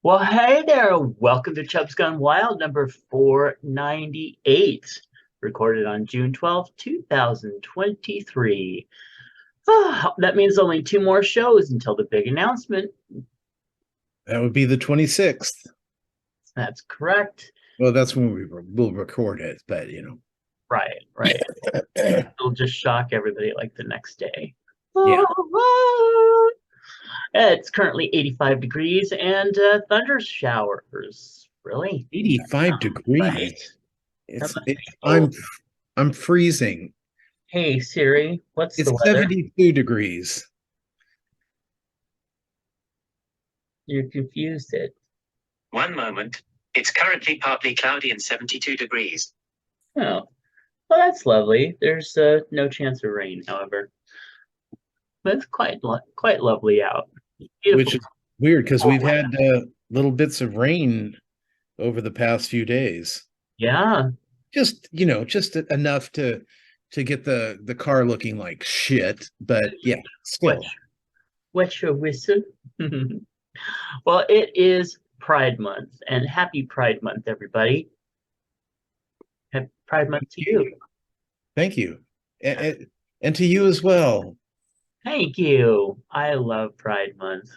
Well, hey there. Welcome to Chubb's Gone Wild number 498, recorded on June 12th, 2023. That means only two more shows until the big announcement. That would be the 26th. That's correct. Well, that's when we'll record it, but Right, right. It'll just shock everybody like the next day. yeah, It's currently 85 degrees and thunder showers. Really? 85 Right? degrees. How It's about it, people? I'm freezing. Hey Siri, what's the It's weather? 72 degrees. You confused it. One moment. It's currently partly cloudy and 72 degrees. Oh, well, that's lovely. There's no chance of rain, however, but it's quite lovely out. Which Beautiful. is weird because Cool we've weather. had little bits of rain over the past few days. Yeah. Just enough to get the car looking like shit, but yeah, Wet, still. wet your whistle. Well, it is Pride Month, and happy Pride Month, everybody. Happy Pride Month to you. Thank you. And to you as well. Thank you. I love Pride Month.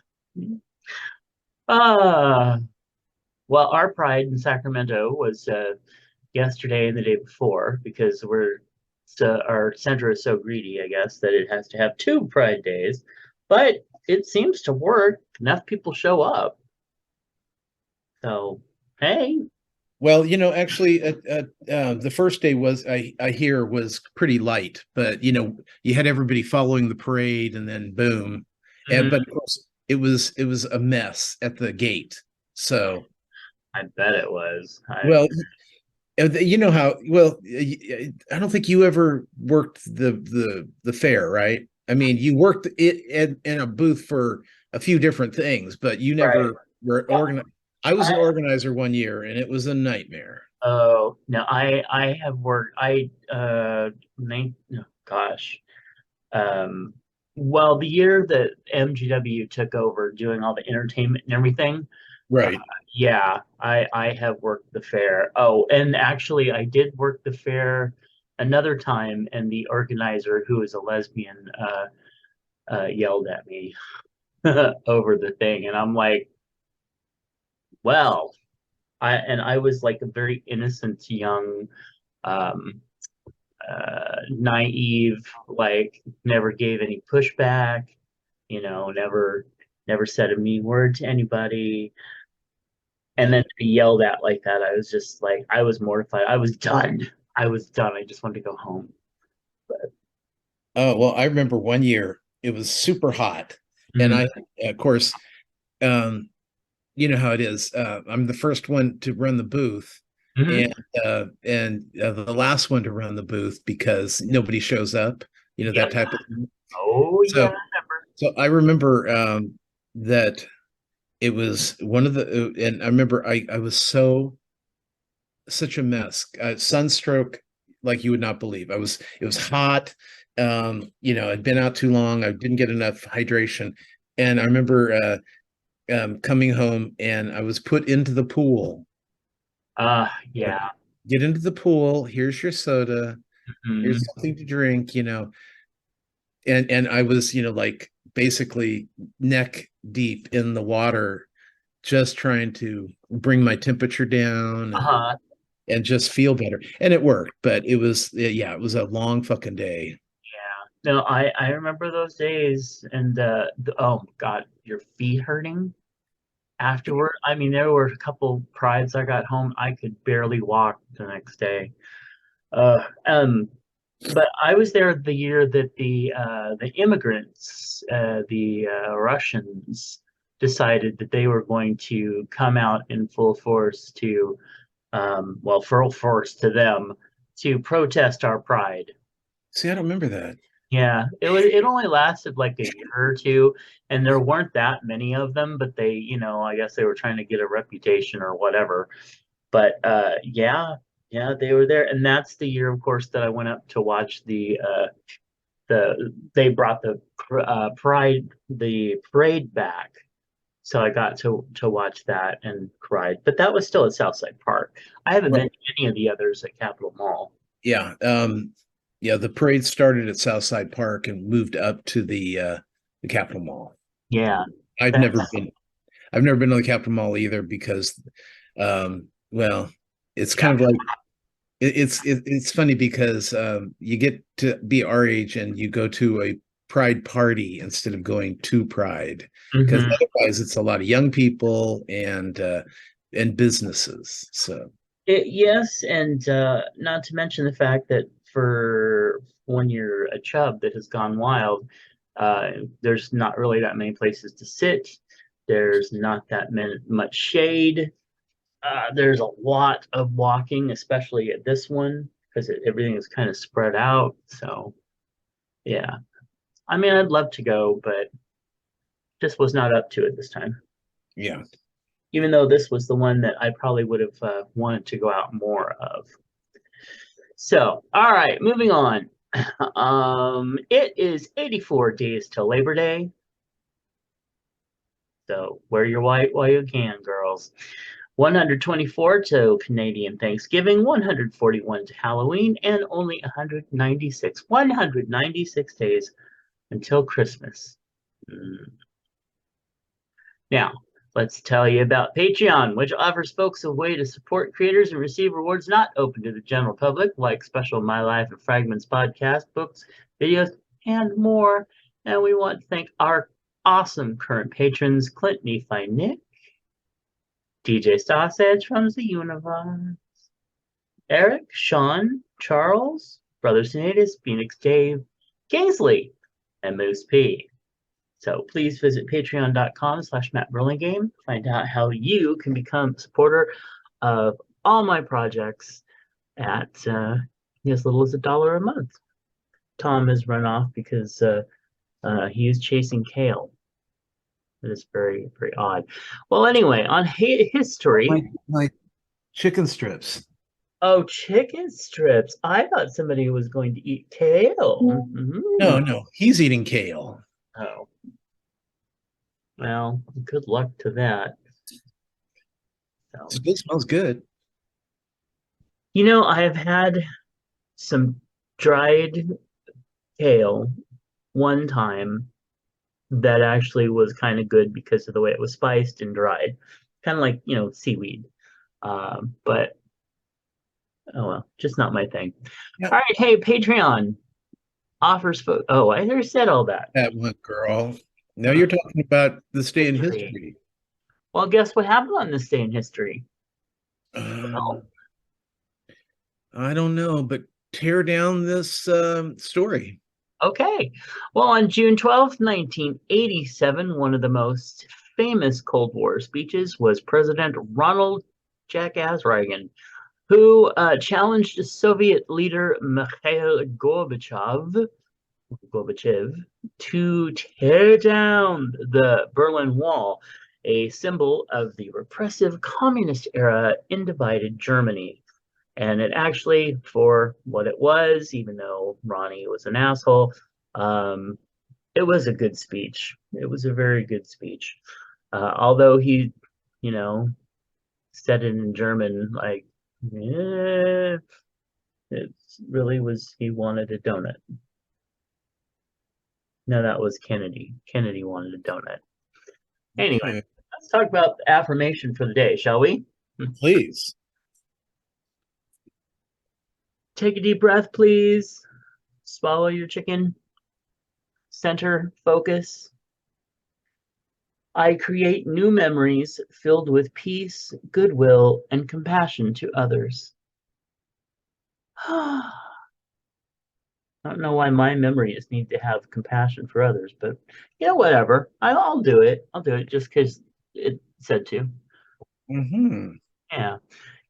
Ah, well, our Pride in Sacramento was yesterday and the day before because our center is so greedy, I guess, that it has to have two Pride days. But it seems to work. Enough people show up. So, hey, Well, actually, the first day was I hear was pretty light, but you had everybody following the parade, and then boom, and but mhm, of course it was a mess at the gate. So, I bet it was. well, you know how well I don't think you ever worked the fair, right? I mean, you worked it in a booth for a few different things, but you Right. never were Well, organized. I was I an organizer one year, and it was a nightmare. oh no, I have worked. No, gosh. Um, well, the year that MGW took over doing all the entertainment and everything, uh, Right. yeah, I have worked the fair. Oh, and actually, I did work the fair another time, and the organizer, who is a lesbian, yelled at me over the thing, and I'm like, well, I was like a very innocent young, um, naive, like never gave any pushback, never said a mean word to anybody. And then to be yelled at like that, I was just like, I was mortified. I was done. I was done. I just wanted to go home. But Oh, well, I remember one year it was super hot. And mhm, of course, um, you know how it is. I'm the first one to run the booth mhm, and the last one to run the booth because nobody shows up, that yep. type of thing. Oh yeah, So, I remember. so I remember that it was one of and I remember I was such a mess. Sunstroke, like you would not believe. It was hot. I'd been out too long. I didn't get enough hydration. And I remember coming home and I was put into the pool. Yeah. Get into the pool. Here's your soda. Here's Mhm. something to drink, and I was, like basically neck deep in the water, just trying to bring my temperature down Uh-huh. and just feel better. And it worked, but yeah, it was a long fucking day. Yeah. No, I remember those days and oh God, your feet hurting afterward. I mean, there were a couple prides I got home. I could barely walk the next day. Uh, um, but I was there the year that the immigrants, the Russians, decided that they were going to come out in full force to, well, full force to them to protest our pride. See, I don't remember that. Yeah, it only lasted like a year or two, and there weren't that many of them, but they, I guess they were trying to get a reputation or whatever. But yeah, yeah, they were there, and that's the year, of course, that I went up to watch they brought the parade back. So I got to watch that and cried. But that was still at Southside Park. I haven't been to any of the others at Capitol Mall. Yeah. Yeah, the parade started at Southside Park and moved up to the Capitol Mall. Yeah. I've never That's, been I've never been to the Capitol Mall either because well, it's kind of like it's funny because you get to be our age and you go to a Pride party instead of going to Pride because Mhm. otherwise it's a lot of young people and businesses. So Yes, and not to mention the fact that for when you're a chub that has gone wild, there's not really that many places to sit. There's not that much shade. There's a lot of walking, especially at this one, because everything is kind of spread out. So, yeah. I mean, I'd love to go, but just was not up to it this time. yeah. Even though this was the one that I probably would have wanted to go out more of. So, all right, moving on. It is 84 days till Labor Day. So wear your white while you can, girls. 124 to Canadian Thanksgiving, 141 to Halloween, and only 196 days until Christmas. Now, let's tell you about Patreon, which offers folks a way to support creators and receive rewards not open to the general public, like special My Life and Fragments podcast, books, videos, and more. And we want to thank our awesome current patrons, Clint Nephi Nick, DJ Sausage from the Universe, Eric, Sean, Charles, Brothers Natus, Phoenix Dave, Kingsley, and Moose P. So please visit patreon.com/MattBurlingame. Find out how you can become a supporter of all my projects at as little as $1 a month. Tom has run off because he is chasing kale. It is very, very odd. Well, anyway, on history. My chicken strips. Oh, chicken strips. I thought somebody was going to eat kale. No, he's eating kale. Oh. Well, good luck to that. So. Still smells good. You know, I have had some dried kale one time that actually was kind of good because of the way it was spiced and dried. Kind of like, seaweed. But, oh well, just not my thing. Yep. All right, hey, Patreon offers. Oh, I already said all that. That one, girl. Now you're talking about this day in history. Well, guess what happened on this day in history? I don't know, but tear down this story. Okay. Well, on June 12th, 1987, one of the most famous Cold War speeches was President Ronald Jackass Reagan, who challenged Soviet leader Mikhail Gorbachev to tear down the Berlin Wall, a symbol of the repressive communist era in divided Germany. And it actually, for what it was, even though Ronnie was an asshole, it was a good speech. It was a very good speech. Although he, said it in German, like, it really was, he wanted a donut. No, that was Kennedy. Kennedy wanted a donut. Anyway, Okay. let's talk about the affirmation for the day, shall we? Please. Take a deep breath, please. Swallow your chicken. Center, focus. I create new memories filled with peace, goodwill, and compassion to others. I don't know why my memories need to have compassion for others, but whatever. I'll do it. I'll do it just because it said to. Mm-hmm. Yeah.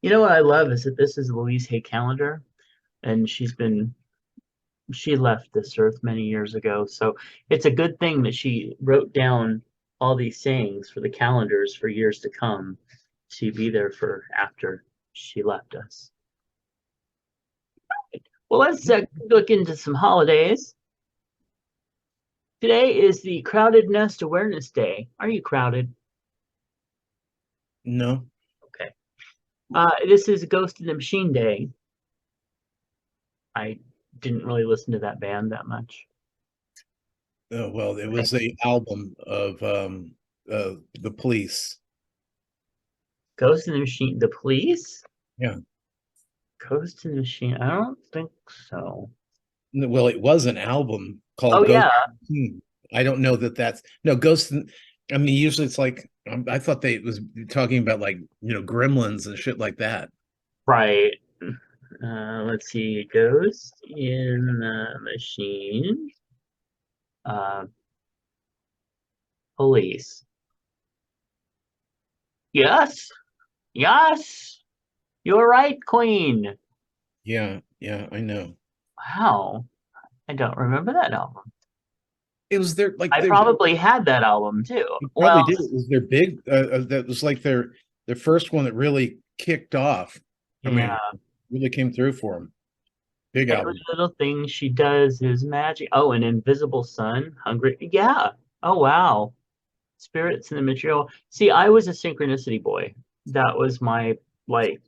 You know what I love is that this is Louise Hay calendar, and she left this earth many years ago. So it's a good thing that she wrote down all these sayings for the calendars for years to come to be there for after she left us. Well, let's look into some holidays. Today is the Crowded Nest Awareness Day. Are you crowded? No. Okay. This is Ghost in the Machine Day. I didn't really listen to that band that much. Oh, well, it was the album of the Police. Ghost in the Machine, The Police? Yeah. Ghost in the Machine. I don't think so. Well, it was an album Oh called Ghost. yeah, I don't know that that's no Ghost. I mean, usually it's like I thought they was talking about like Gremlins and shit like that. right. Let's see. Ghost in the Machine. Uh, Police. Yes, yes. You're right, Queen. Yeah, yeah, I know. Wow, I don't remember that album. It was their like I their probably had that album too. you probably Well, did. It was their big. That was like their first one that really kicked off. I yeah. mean, really came through for them. Big Every album. little thing she does is magic. Oh, an invisible sun, hungry. Yeah. Oh, wow. Spirits in the material. See, I was a synchronicity boy. That was my like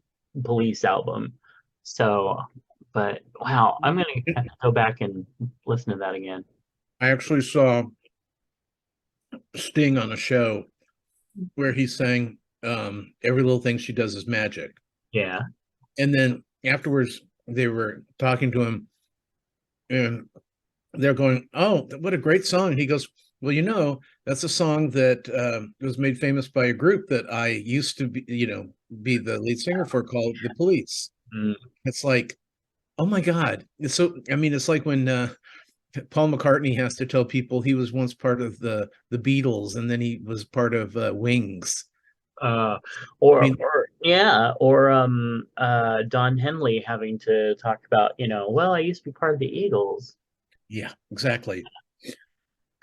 police album. So, but wow, I'm gonna have to go back and listen to that again. I actually saw Sting on a show where he sang "Every Little Thing She Does Is Magic," Yeah. and then afterwards they were talking to him, and they're going, "Oh, what a great song!" And he goes, "Well, that's a song that was made famous by a group that I used to be the lead singer for called the Police." Mm. It's like, oh my God! So I mean, it's like when Paul McCartney has to tell people he was once part of the Beatles and then he was part of Wings. Uh, I mean, or yeah, or Don Henley having to talk about, well, I used to be part of the Eagles. yeah, exactly.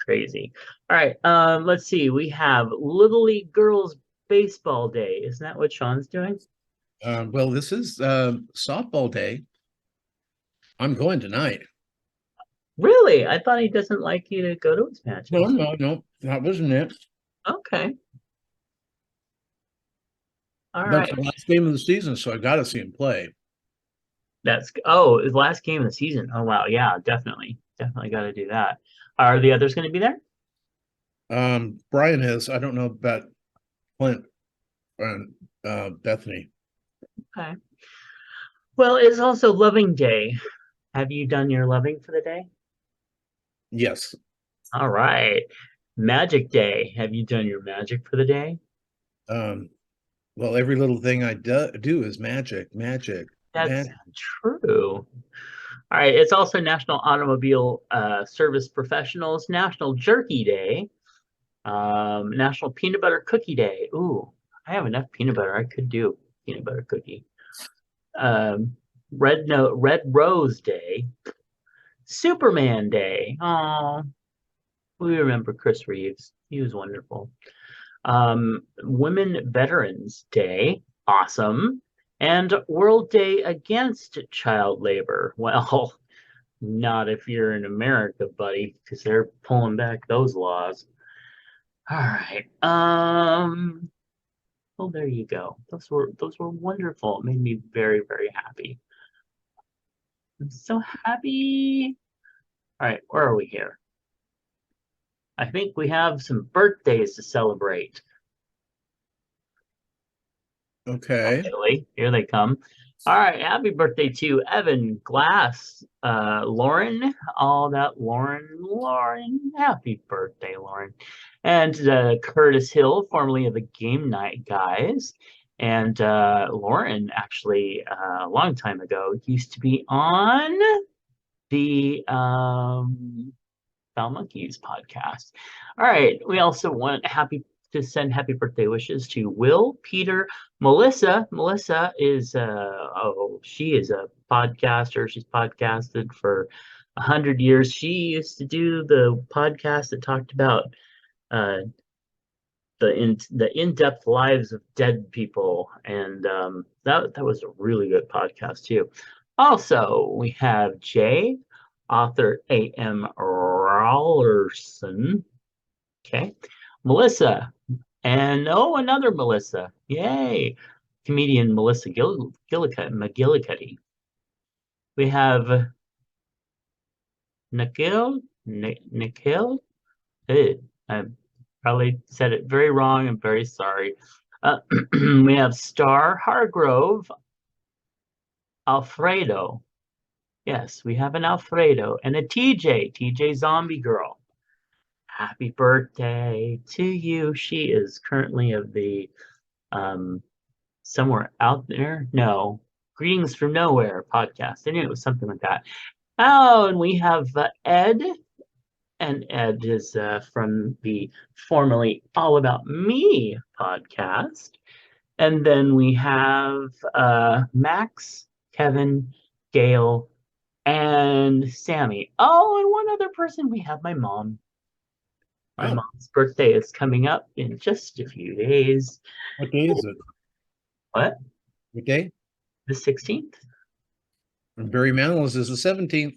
Crazy. All right. Let's see. We have Little League Girls Baseball Day. Isn't that what Sean's doing? Well, this is softball day. I'm going tonight. Really? I thought he doesn't like you to go to his No, matches. no, no, that wasn't it. Okay. All That's right. the last game of the season, so I got to see him play. His last game of the season. Oh wow. Yeah, definitely. Definitely got to do that. Are the others going to be there? Brian is. I don't know about Clint and Bethany. Okay. Well, it's also Loving Day. Have you done your loving for the day? Yes. All right. Magic Day. Have you done your magic for the day? Um, well, every little thing I do is magic, magic, That's magic. true. All right. It's also National Automobile Service Professionals, National Jerky Day, National Peanut Butter Cookie Day. Ooh, I have enough peanut butter. I could do peanut butter cookie. Red Rose Day, Superman Day. Oh, we remember Chris Reeves. He was wonderful. Women Veterans Day. Awesome. And World Day Against Child Labor. Well, not if you're in America, buddy, because they're pulling back those laws. All right. Well, there you go. Those were wonderful. It made me very, very happy. I'm so happy. All right, where are we here? I think we have some birthdays to celebrate. Okay. Really, here they come. All right, happy birthday to Evan Glass, Lauren, all that Lauren, happy birthday, Lauren, and Curtis Hill, formerly of the Game Night Guys, and Lauren actually a long time ago used to be on the Foul Monkeys podcast. All right. We also want to send happy birthday wishes to Will, Peter, Melissa. Melissa is she is a podcaster. She's podcasted for 100 years. She used to do the podcast that talked about uh the in-depth lives of dead people, and that was a really good podcast too. Also, we have Jay, author A.M. Rollerson. Okay, Melissa, And oh, another Melissa. Yay. Comedian Melissa McGillicuddy. We have Nikhil. Hey, I probably said it very wrong. I'm very sorry. We have Star Hargrove, Alfredo. Yes, we have an Alfredo and a TJ Zombie Girl. Happy birthday to you. She is currently of the um somewhere out there. No, Greetings from Nowhere podcast. I knew it was something like that. Oh, and we have Ed, and Ed is from the formerly All About Me podcast. And then we have Max, Kevin, Gail, and Sammy. Oh, and one other person. We have my mom. My Oh, mom's birthday is coming up in just a few days. what day is it? What? What day? The 16th? And Barry Manilow's is the 17th.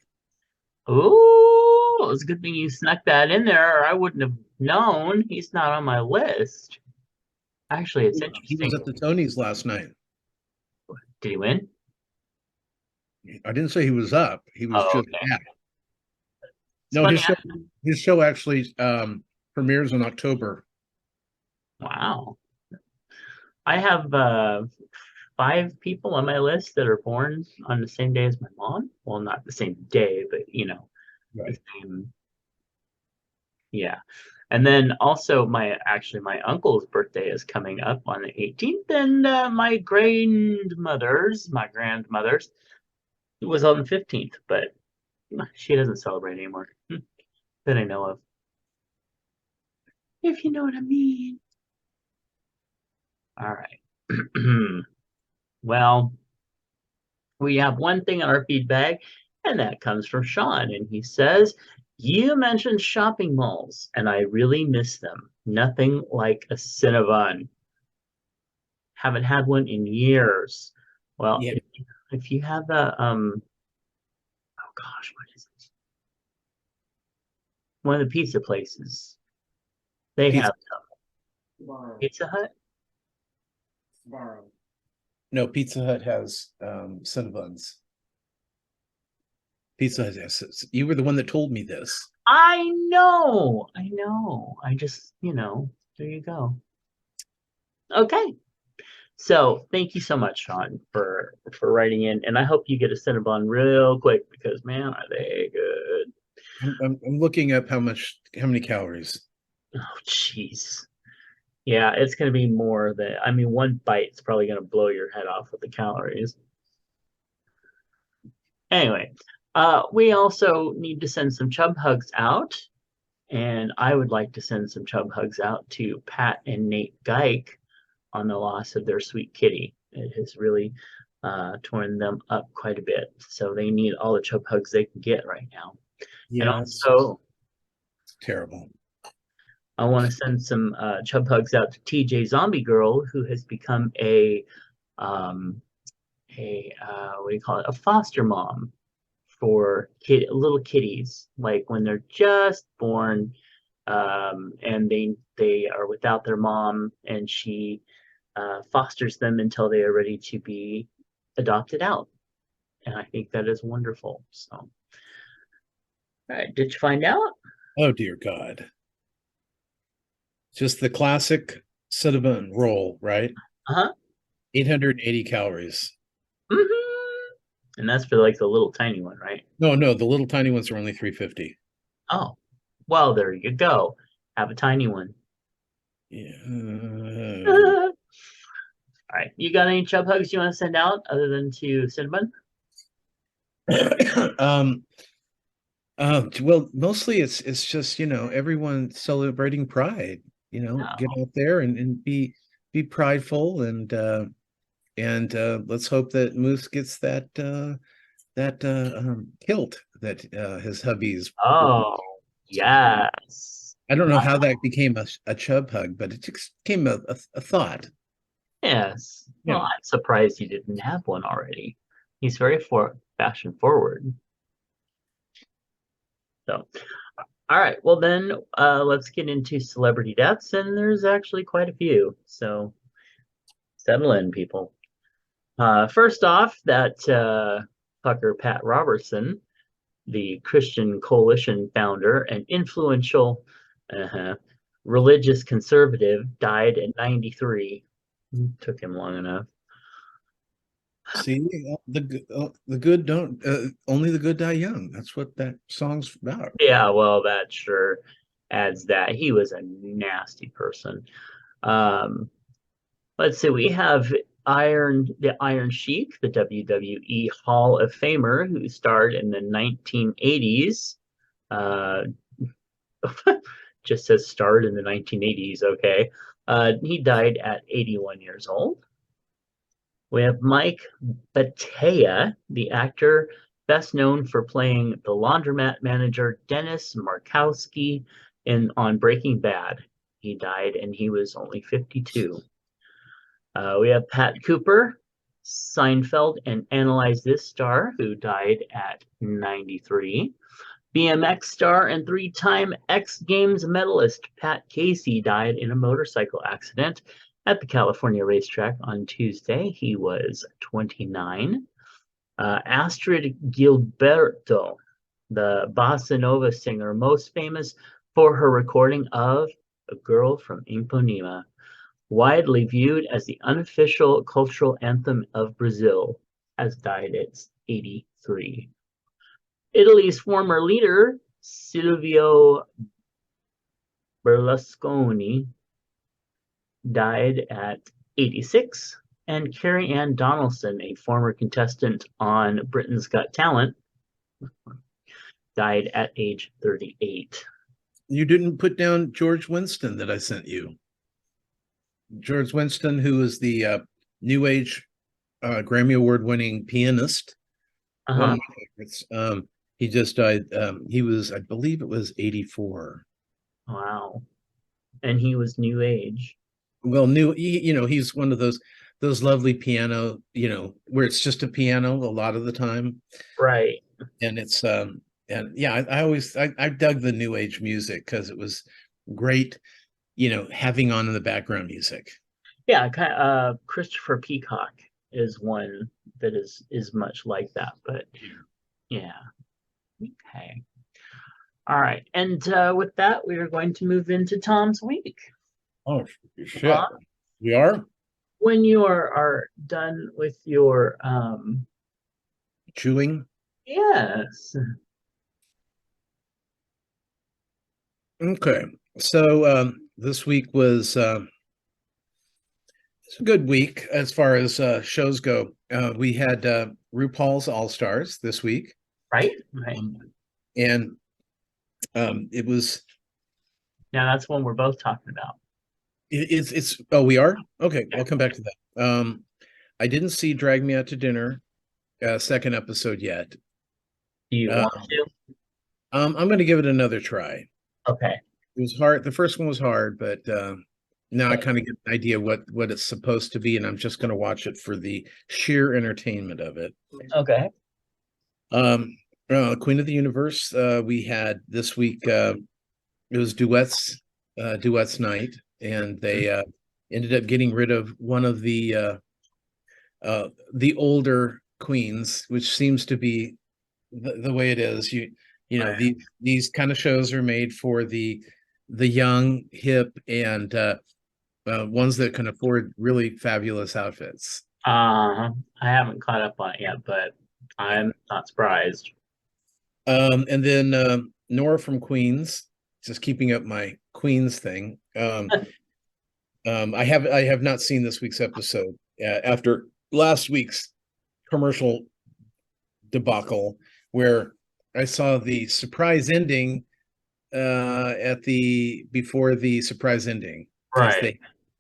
Oh, it's a good thing you snuck that in there, or I wouldn't have known. He's not on my list. Actually, it's He was interesting. at the Tonys last night. Did he win? I didn't say he was up. He was Oh, just okay. back. It's No, funny. his show actually premieres in October. Wow. I have 5 people on my list that are born on the same day as my mom. Well, not the same day, but the Right. same. Yeah. And then also my uncle's birthday is coming up on the 18th, and my grandmother's was on the 15th, but she doesn't celebrate anymore that I know of. If you know what I mean. All right. Well, we have one thing in our feedback, and that comes from Sean. And he says, you mentioned shopping malls, and I really miss them. Nothing like a Cinnabon. Haven't had one in years. Well, Yeah. if you have the oh gosh, what is it? One of the pizza places. They Pizza. have Pizza Hut. No, Pizza Hut has Cinnabons. Pizza Hut has. You were the one that told me this. I know. I just, there you go. Okay. So thank you so much, Sean, for writing in, and I hope you get a Cinnabon real quick because man, are they good. I'm looking up how many calories. Oh, jeez. Yeah, it's gonna be more than one bite's probably gonna blow your head off with the calories. Anyway, we also need to send some chub hugs out, and I would like to send some chub hugs out to Pat and Nate Geik on the loss of their sweet kitty. It has really torn them up quite a bit, so they need all the chub hugs they can get right now. And Yeah, it's also, terrible. I want to send some chub hugs out to TJ Zombie Girl, who has become a what do you call it? A foster mom for little kitties, like when they're just born, and they are without their mom, and she fosters them until they are ready to be adopted out. And I think that is wonderful. So, all right, did you find out? Oh dear God. Just the classic cinnamon roll, right? Uh-huh. 880 calories. Mm-hmm. And that's for like the little tiny one, right? No, the little tiny ones are only 350. Oh, well, there you go. Have a tiny one. Yeah. All right. You got any chub hugs you want to send out other than to Cinnamon? Well, mostly it's just, everyone celebrating pride, get out there and be prideful and let's hope that Moose gets that kilt that his hubby's. Oh, yes. I don't know how that became a chub hug, but it just became a thought. Yes. Well, Yeah. I'm surprised you didn't have one already. He's very fashion forward. So, All right. Well, then let's get into celebrity deaths, and there's actually quite a few. So settle in, people. First off, that fucker Pat Robertson, the Christian Coalition founder and influential religious conservative, died at 93. Took him long enough. See, the good don't only the good die young. That's what that song's about. Yeah, well, that sure adds that. He was a nasty person. Um, let's see, we have the Iron Sheik, the WWE Hall of Famer, who starred in the 1980s. Uh, just says starred in the 1980s. Okay. He died at 81 years old. We have Mike Batea, the actor best known for playing the laundromat manager Dennis Markowski on Breaking Bad. He died and he was only 52. We have Pat Cooper, Seinfeld, and Analyze This star, who died at 93. BMX star and three-time X Games medalist Pat Casey died in a motorcycle accident at the California racetrack on Tuesday. He was 29. Astrid Gilberto, the bossa nova singer, most famous for her recording of A Girl from Ipanema, widely viewed as the unofficial cultural anthem of Brazil, has died at 83. Italy's former leader, Silvio Berlusconi, died at 86. And Carrie Ann Donaldson, a former contestant on Britain's Got Talent, died at age 38. You didn't put down George Winston that I sent you. George Winston, who is the New Age Grammy Award-winning pianist, one of my favorites. He just died. He was, I believe, it was 84. Wow. And he was New Age. Well, he's one of those lovely piano, where it's just a piano a lot of the time, right? And it's and yeah, I dug the New Age music because it was great, having on in the background music. Yeah, Christopher Peacock is one that is much like that, but yeah. Okay. All right. And with that, we are going to move into Tom's week. Oh, shit. We are? When you are done with your chewing? Yes. Okay. So this week was it's a good week as far as shows go. We had RuPaul's All Stars this week. Right. And it was. Now that's one we're both talking about. It's oh, we are? Okay, I'll come back to that. I didn't see Drag Me Out to Dinner second episode yet. Do you want to? I'm going to give it another try. Okay. It was hard. The first one was hard, but now I kind of get an idea what it's supposed to be, and I'm just going to watch it for the sheer entertainment of it. Okay. Queen of the Universe. We had this week. It was duets night, and they ended up getting rid of one of the older queens, which seems to be the way it is. These kind of shows are made for the young, hip, and ones that can afford really fabulous outfits. I haven't caught up on it yet, but I'm not surprised. And then Nora from Queens, just keeping up my Queens thing. I have not seen this week's episode after last week's commercial debacle, where I saw the surprise ending before the surprise ending. Right.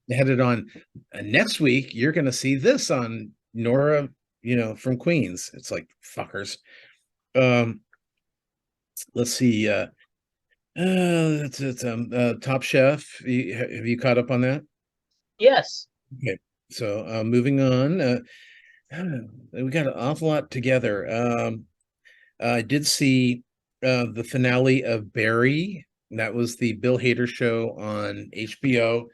They had it on next week. You're going to see this on Nora, from Queens. It's like, fuckers. Let's see. It's Top Chef. Have you caught up on that? Yes. Okay. So moving on. We got an awful lot together. I did see the finale of Barry. That was the Bill Hader show on HBO,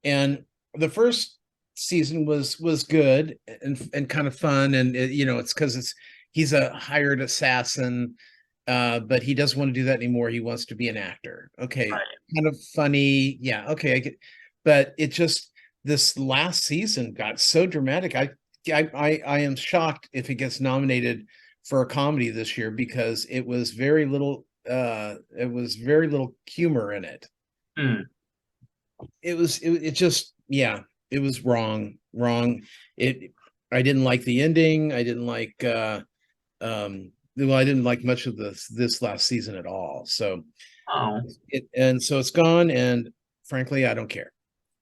and the first season was good and kind of fun, and it's because he's a hired assassin, but he doesn't want to do that anymore. He wants to be an actor. Okay, Right. kind of funny, yeah. Okay, I get, but it just this last season got so dramatic. I am shocked if it gets nominated for a comedy this year because it was very little humor in it. Hmm. It just, yeah, it was wrong. It I didn't like the ending. I didn't like well, I didn't like much of this last season at all. So Oh. so it's gone, and frankly, I don't care.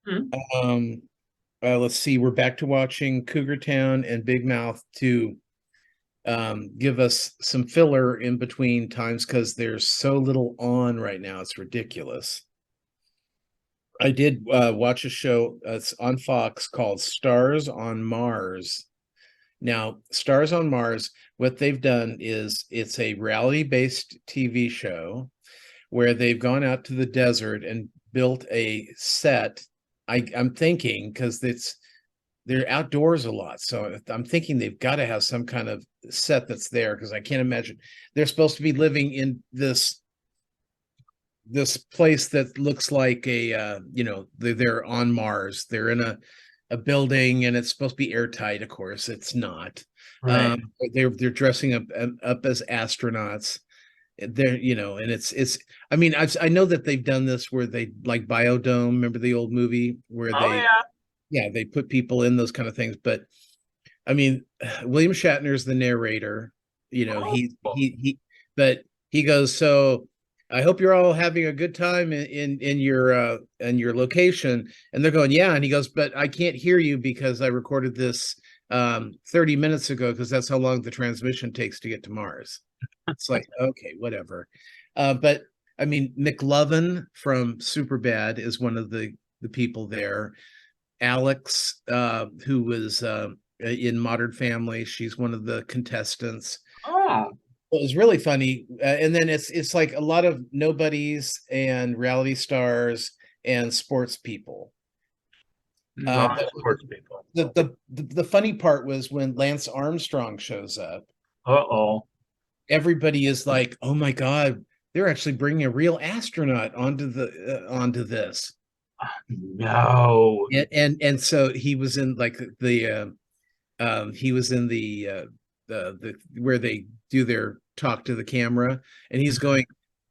Hmm. Um let's see, we're back to watching Cougar Town and Big Mouth to give us some filler in between times because there's so little on right now. It's ridiculous. I did watch a show, it's on Fox, called Stars on Mars. Now, Stars on Mars, what they've done is it's a reality-based TV show where they've gone out to the desert and built a set. I'm thinking because they're outdoors a lot, so I'm thinking they've got to have some kind of set that's there because I can't imagine they're supposed to be living in this place that looks like a they're on Mars. They're in a building and it's supposed to be airtight. Of course, it's not. Right. They're dressing up as astronauts. They're and it's. I mean, I know that they've done this where they like Biodome. Remember the old movie where Oh yeah. they put people in those kind of things. But I mean, William Shatner is the narrator. Oh. But he goes, so I hope you're all having a good time in your location. And they're going, yeah. And he goes, but I can't hear you because I recorded this 30 minutes ago because that's how long the transmission takes to get to Mars. It's like, okay, whatever. But I mean, McLovin from Superbad is one of the people there. Alex, who was in Modern Family, she's one of the contestants. Oh. It was really funny, and then it's like a lot of nobodies and reality stars and sports people. Love But sports people. the funny part was when Lance Armstrong shows up, Uh-oh. everybody is like, "Oh my God, they're actually bringing a real astronaut onto this." No. And so he was in like he was in the where they do their talk to the camera, and he's going,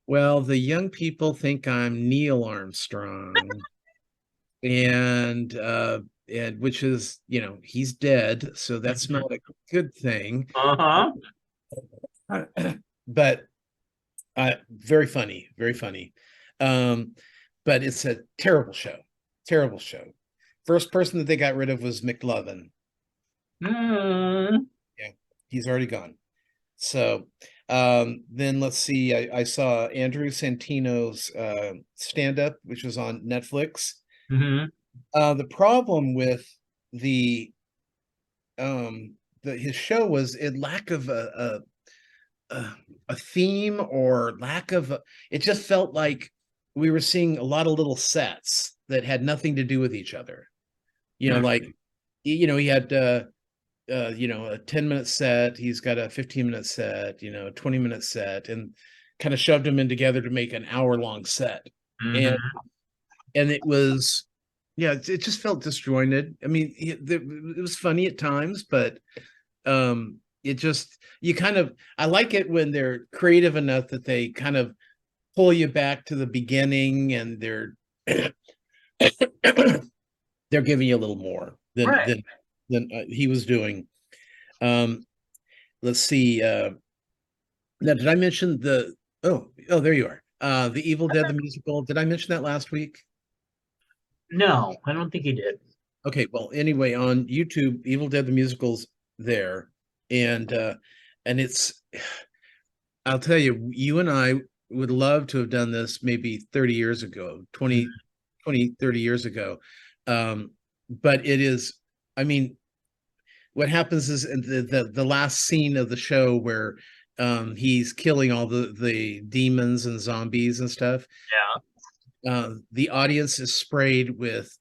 well, the young people think I'm Neil Armstrong, and which is, he's dead, so that's not a good thing. Uh-huh. But very funny, very funny. um but it's a terrible show. First person that they got rid of was McLovin. Mm. Yeah, he's already gone. So then let's see. I saw Andrew Santino's stand up, which was on Netflix. Hmm. The problem with the his show was a lack of a theme, or lack of it just felt like we were seeing a lot of little sets that had nothing to do with each other. Like he had a 10-minute set, he's got a 15-minute set, 20-minute set, and kind of shoved them in together to make an hour-long set. Hmm. And it was, yeah, it just felt disjointed. I mean, it was funny at times, but it just, I like it when they're creative enough that they kind of pull you back to the beginning, and they're they're giving you a little more than Right. he was doing. Um, let's see. Now, did I mention there you are. The Evil Dead the musical. Did I mention that last week? No, I don't think he did. Okay, well, anyway, on YouTube, Evil Dead the musical's there, and it's. I'll tell you, you and I would love to have done this maybe 30 years ago, 30 years ago. But it is, I mean, what happens is in the last scene of the show where he's killing all the demons and zombies and stuff. Yeah. The audience is sprayed with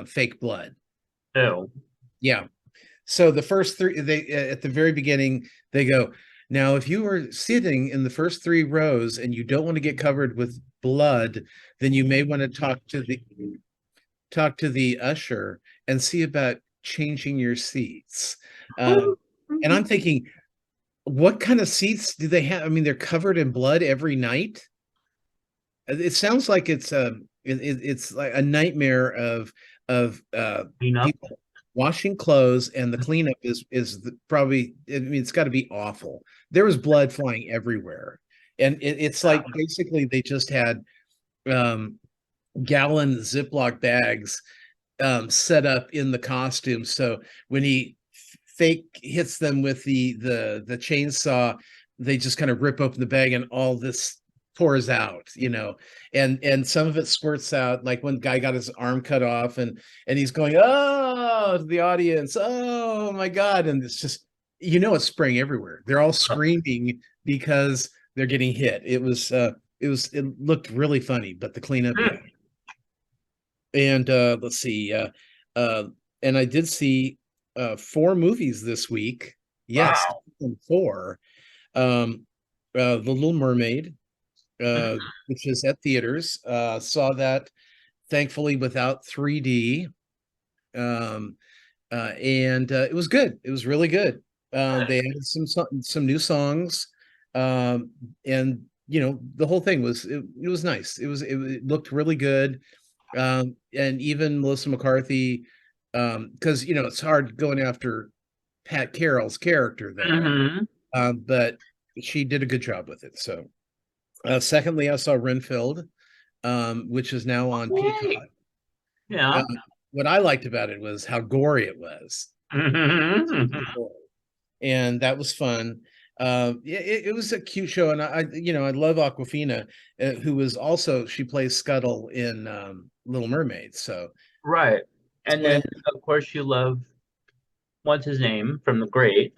fake blood. Oh. Yeah. So the first three, they at the very beginning, they go, now, if you are sitting in the first three rows and you don't want to get covered with blood, then you may want to talk to the usher and see about changing your seats. And I'm thinking, what kind of seats do they have? I mean, they're covered in blood every night. It sounds like it's like a nightmare of Clean up. people washing clothes, and the cleanup is probably, I mean, it's got to be awful. There was blood flying everywhere, and it's like basically they just had gallon Ziploc bags set up in the costume. So when he fake hits them with the chainsaw, they just kind of rip open the bag and all this pours out, and some of it squirts out, like when guy got his arm cut off and he's going, oh, to the audience, oh my God. And it's just, it's spraying everywhere. They're all screaming because they're getting hit. It looked really funny, but the cleanup, yeah. And let's see, and I did see 4 movies this week. Yes, Wow. 4. The Little Mermaid, which is at theaters. Saw that thankfully without 3D. And it was good. It was really good. They added some new songs. And the whole thing it was nice. It looked really good. And even Melissa McCarthy, because it's hard going after Pat Carroll's character there. But she did a good job with it. So secondly, I saw Renfield, which is now on Peacock. Yeah. What I liked about it was how gory it was. And that was fun. It was a cute show, and I love Awkwafina, who was also, she plays Scuttle in Little Mermaid. So Right. And then of course you love, what's his name from The Great,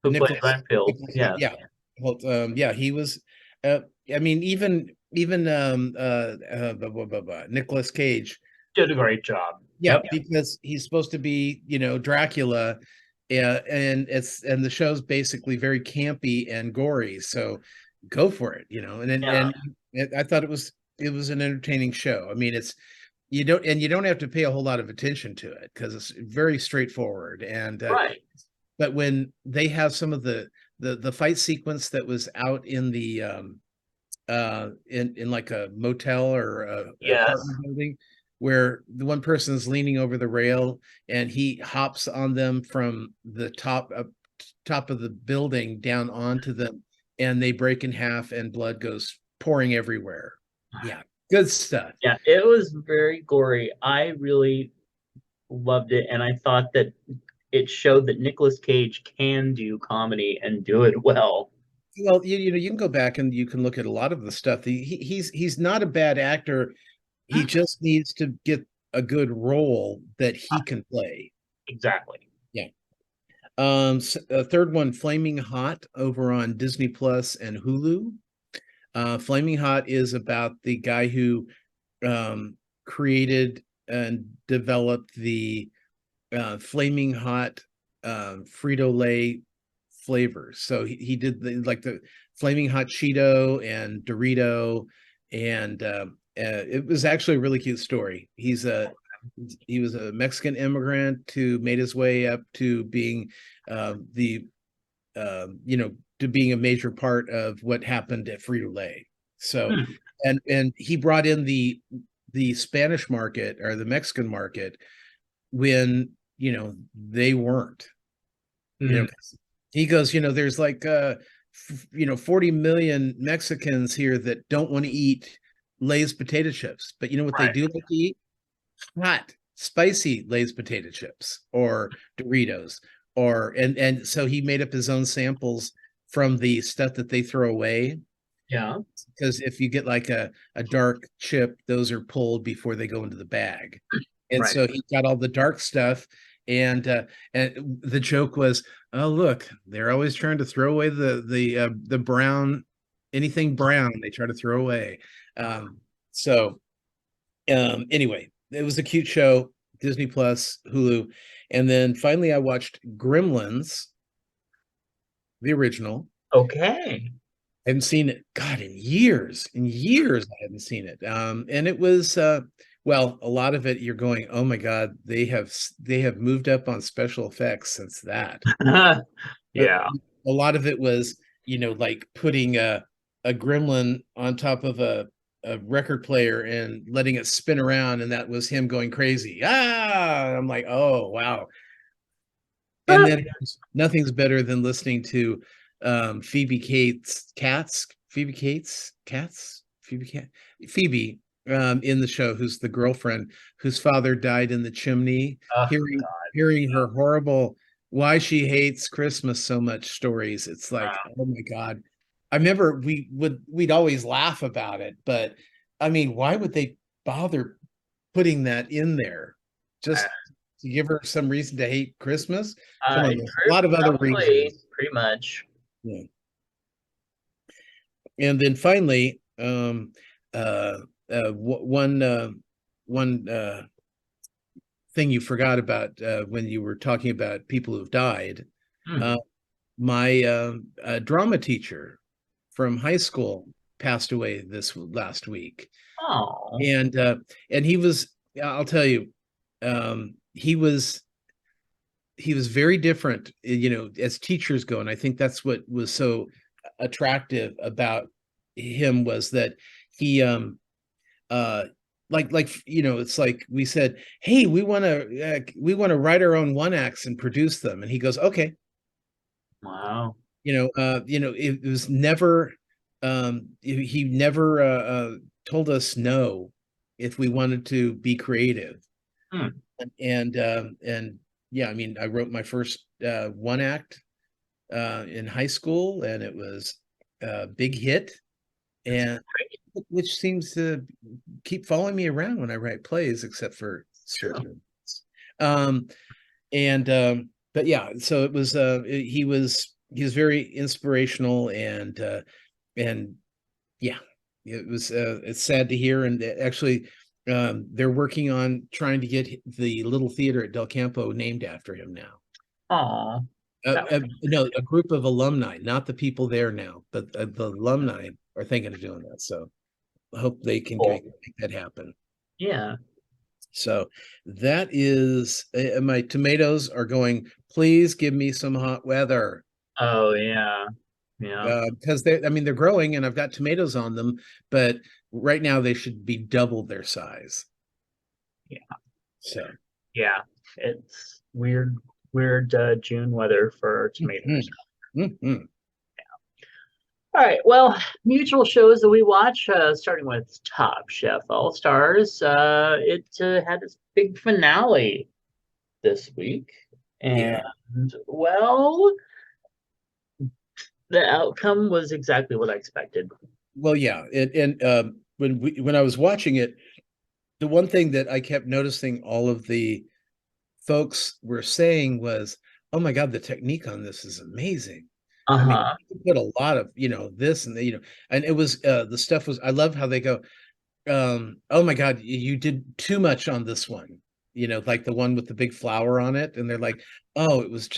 who plays Renfield. Yeah. yeah, well, yeah, he was. I mean, even Nicolas Cage Did a great job. Yeah, Yep. because he's supposed to be, Dracula, and the show's basically very campy and gory. So go for it, and I thought it was an entertaining show. I mean, you don't have to pay a whole lot of attention to it because it's very straightforward. And Right. but when they have some of the fight sequence that was out in the in like a motel or apartment building, where the one person is leaning over the rail and he hops on them from the top of the building down onto them, and they break in half and blood goes pouring everywhere. Yeah, good stuff. Yeah, it was very gory. I really loved it, and I thought that it showed that Nicolas Cage can do comedy and do it well. Well, you can go back and you can look at a lot of the stuff. He's not a bad actor. He just needs to get a good role that he can play. Exactly. Yeah. Third one, Flaming Hot, over on Disney Plus and Hulu. Flaming Hot is about the guy who created and developed the Flaming Hot Frito-Lay flavors. So he did the Flaming Hot Cheeto and Dorito, and it was actually a really cute story. He was a Mexican immigrant who made his way up to being to being a major part of what happened at Frito-Lay. So and he brought in the Spanish market or the Mexican market when they weren't. He goes, there's like 40 million Mexicans here that don't want to eat Lay's potato chips, but you know what they do like to eat? Hot, spicy Lay's potato chips or Doritos, and so he made up his own samples from the stuff that they throw away. Yeah. Because if you get like a dark chip, those are pulled before they go into the bag. And so he got all the dark stuff and the joke was, oh look, they're always trying to throw away the brown, anything brown they try to throw away. So anyway, it was a cute show, Disney Plus, Hulu, and then finally I watched Gremlins, the original. Okay. I haven't seen it, God, in years. In years, I haven't seen it. And it was well, a lot of it you're going, oh my God, they have moved up on special effects since that. But Yeah. a lot of it was, like putting a gremlin on top of a record player and letting it spin around, and that was him going crazy. I'm like, oh wow. And then nothing's better than listening to Phoebe in the show, who's the girlfriend whose father died in the chimney, Oh, hearing God. hearing her horrible why she hates Christmas so much stories. It's like, Wow. oh my God. I remember we'd always laugh about it, but I mean, why would they bother putting that in there? Just to give her some reason to hate Christmas? Come on, there's a lot of other Probably, reasons. pretty much. Yeah. And then finally, one thing you forgot about when you were talking about people who've died. Hmm. Uh, my drama teacher from high school passed away this last week, Oh. and he was, I'll tell you, he was very different, as teachers go, and I think that's what was so attractive about him, was that he uh it's like we said, hey, we want to write our own one acts and produce them, and he goes, okay. Wow. It was never, he never told us no if we wanted to be creative. Hmm. And yeah, I mean, I wrote my first one act in high school, and it was a big hit, and which seems to keep following me around when I write plays, except for True. certain. Um, and but yeah, so it was he was very inspirational, and yeah, it's sad to hear. And actually, they're working on trying to get the little theater at Del Campo named after him now. Oh. No, a group of alumni, not the people there now, but the alumni are thinking of doing that. So I hope they can Cool. make that happen. Yeah. So that is, my tomatoes are going, please give me some hot weather. Oh, yeah. Yeah. Because they're growing and I've got tomatoes on them, but right now they should be double their size. Yeah. So Yeah. It's weird, June weather for tomatoes. mhm. All right. Well, mutual shows that we watch, starting with Top Chef All Stars. It had its big finale this week, and Yeah. well, the outcome was exactly what I expected. Well, yeah. And when I was watching it, the one thing that I kept noticing all of the folks were saying was, oh my God, the technique on this is amazing. I mean, Uh-huh. you put a lot of, this and and it was, the stuff was, I love how they go, oh my God, you did too much on this one, like the one with the big flower on it. And they're like, oh, it was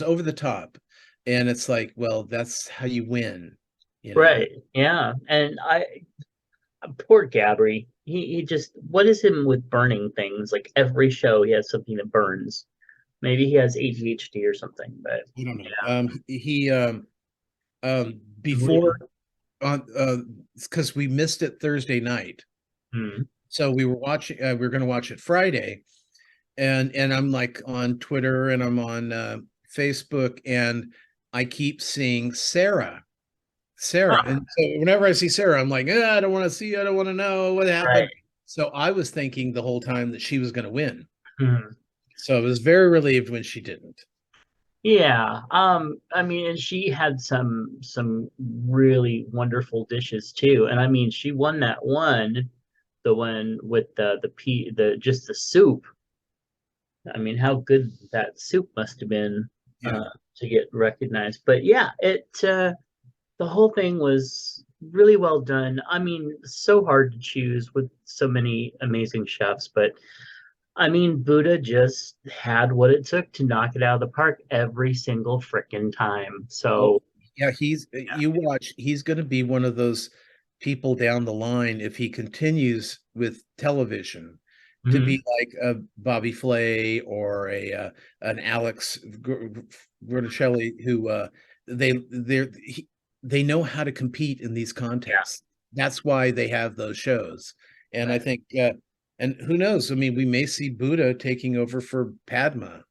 over the top. And it's like, well, that's how you win, you know. Right. Yeah. And poor Gabri. He just, what is him with burning things? Like every show he has something that burns. Maybe he has ADHD or something, but I don't know. yeah. He before, Really. on because we missed it Thursday night. Hmm. So we were watching, we were going to watch it Friday, and I'm like on Twitter and I'm on Facebook, and I keep seeing Sarah, Ah, and so whenever I see Sarah, I'm like, I don't want to see, I don't want to know what right. happened. So I was thinking the whole time that she was going to win. Hmm. So I was very relieved when she didn't. Yeah. I mean, and she had some really wonderful dishes too. And I mean, she won that one, the one with the just the soup. I mean, how good that soup must have been Yeah. to get recognized. But yeah, the whole thing was really well done. I mean, so hard to choose with so many amazing chefs, but I mean, Buddha just had what it took to knock it out of the park every single frickin' time. Well, So, yeah, you watch, he's going to be one of those people down the line if he continues with television to mhm, be like a Bobby Flay or an Alex Verticelli who they know how to compete in these yeah, contests. That's why they have those shows. And I right. think and who knows? I mean, we may see Buddha taking over for Padma.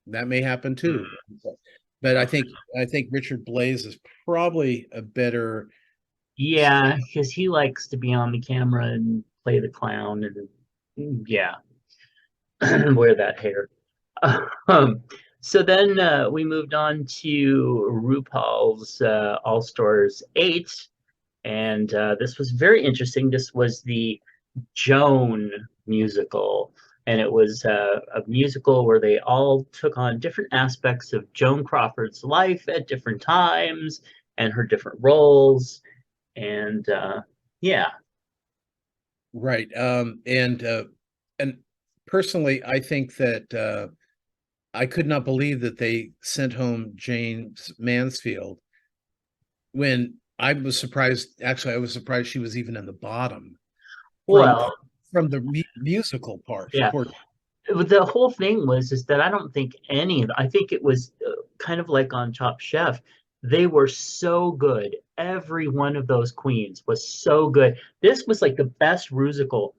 That may happen too. Mm, But oh, I think Richard Blaze is probably a better. yeah, because he likes to be on the camera and play the clown and yeah, wear that hair. Um, so then we moved on to RuPaul's All Stars 8, and this was very interesting. This was the Joan musical, and it was a musical where they all took on different aspects of Joan Crawford's life at different times and her different roles. And yeah, Right. And personally, I think that I could not believe that they sent home James Mansfield when I was surprised. Actually, I was surprised she was even in the bottom from well, the musical part. yeah. Poor, The whole thing was is that I don't think any of I think it was kind of like on Top Chef. They were so good. Every one of those queens was so good. This was like the best musical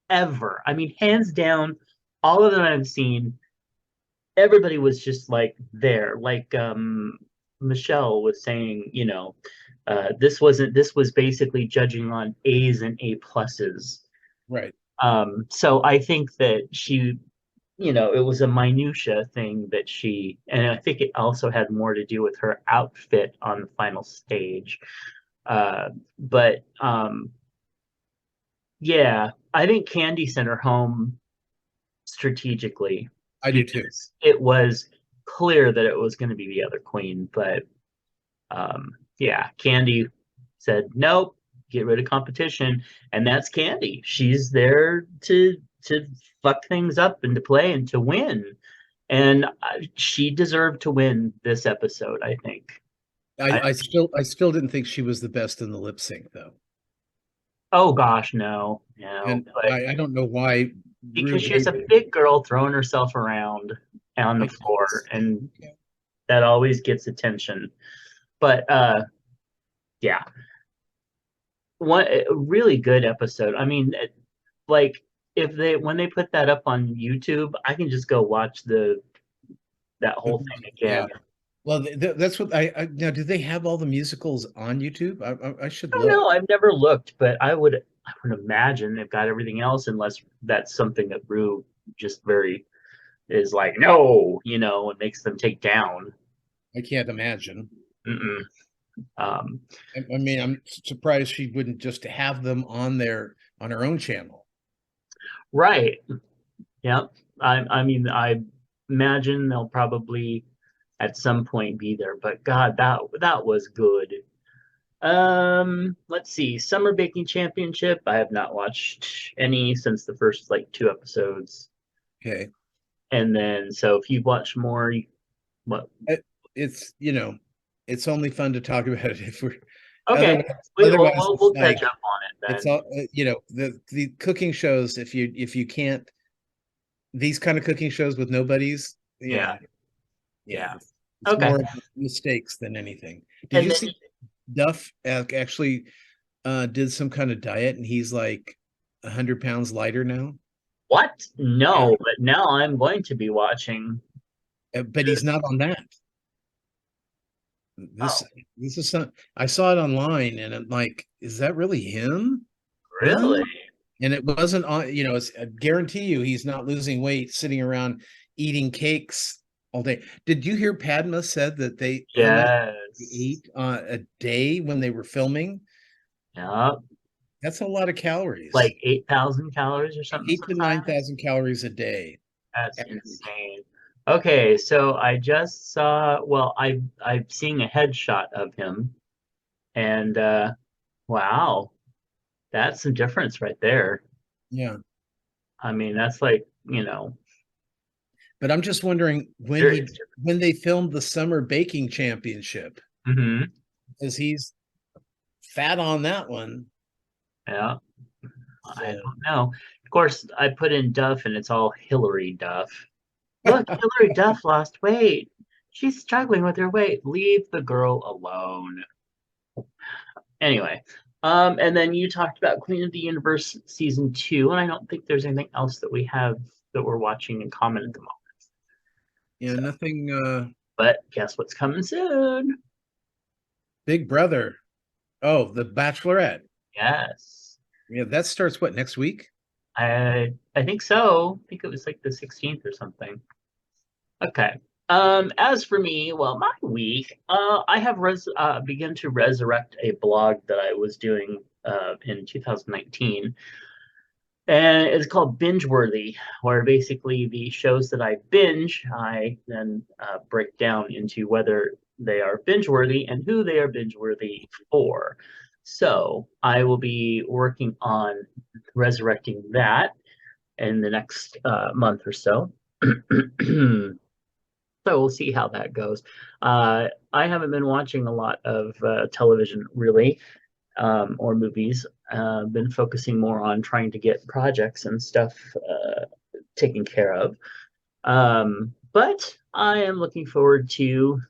ever. I mean, hands down, all of them I've seen, everybody was just like there. Like Michelle was saying, this was basically judging on A's and A pluses. right. So I think that it was a minutia thing that and I think it also had more to do with her outfit on the final stage. But yeah, I think Candy sent her home strategically I do too. because it was clear that it was going to be the other queen. But yeah, Candy said, nope, get rid of competition. And that's Candy. She's there to fuck things up and to play and to win. And she deserved to win this episode, I think. I I still didn't think she was the best in the lip sync though. Oh gosh, no, no. And But I don't know why because Rue she was a big girl throwing herself around on the I floor, guess. and Okay. that always gets attention. But yeah, one a really good episode. I mean, like if they when they put that up on YouTube, I can just go watch the that whole thing Yeah. again. Well, that's what I now. Do they have all the musicals on YouTube? I should I don't look. know. I've never looked, but I would imagine they've got everything else, unless that's something that Rue just very is like no, and makes them take down. I can't imagine. Mm-mm. Um, I mean, I'm surprised she wouldn't just have them on on her own channel. right. Yep. I mean, I imagine they'll probably at some point be there, but God, that was good. Let's see. Summer Baking Championship. I have not watched any since the first like two episodes. Okay. And then so if you watch more, what It's it's only fun to talk about it if we're okay. otherwise We will otherwise we'll, it's we'll like catch up on it it's then. all the cooking shows if you can't these kind of cooking shows with nobodies, Yeah, yeah, yeah, yeah. it's Okay. more mistakes than anything. Did And you then see Duff actually did some kind of diet and he's like 100 pounds lighter now? what? Yeah. No, but now I'm going to be watching But he's not on that. oh, This this is some I saw it online and I'm like, is that really him? really? Really? And it wasn't on, I guarantee you he's not losing weight sitting around eating cakes all day. Did you hear Padma said that how much they Yes. ate a day when they were filming? Yep. That's a lot of calories. Like 8,000 calories or something 8 to sometimes. 9,000 calories a day. That's insane. Okay, so I just saw, well, I'm seeing a headshot of him, and wow, that's some difference right there. Yeah. I mean, that's like, But I'm just wondering serious when they filmed the summer baking championship, difference. because he's fat on that one. Yeah, I So don't know. Of course, I put in Duff, and it's all Hillary Duff. Look, Hillary Duff lost weight. She's struggling with her weight. Leave the girl alone. Anyway, and then you talked about Queen of the Universe season 2, and I don't think there's anything else that we have that we're watching in common at the moment. yeah, So, nothing. but guess what's coming soon? Big Brother. Oh, The Bachelorette. Yes, Yeah, that starts what, next week? I think so. I think it was like the 16th or something. Okay. As for me, well, my week, I have begun to resurrect a blog that I was doing in 2019, and it's called Binge Worthy, where basically the shows that I binge, I then break down into whether they are binge worthy and who they are binge worthy for. So I will be working on resurrecting that in the next month or so. So we'll see how that goes. I haven't been watching a lot of television really, or movies. Been focusing more on trying to get projects and stuff taken care of. But I am looking forward to,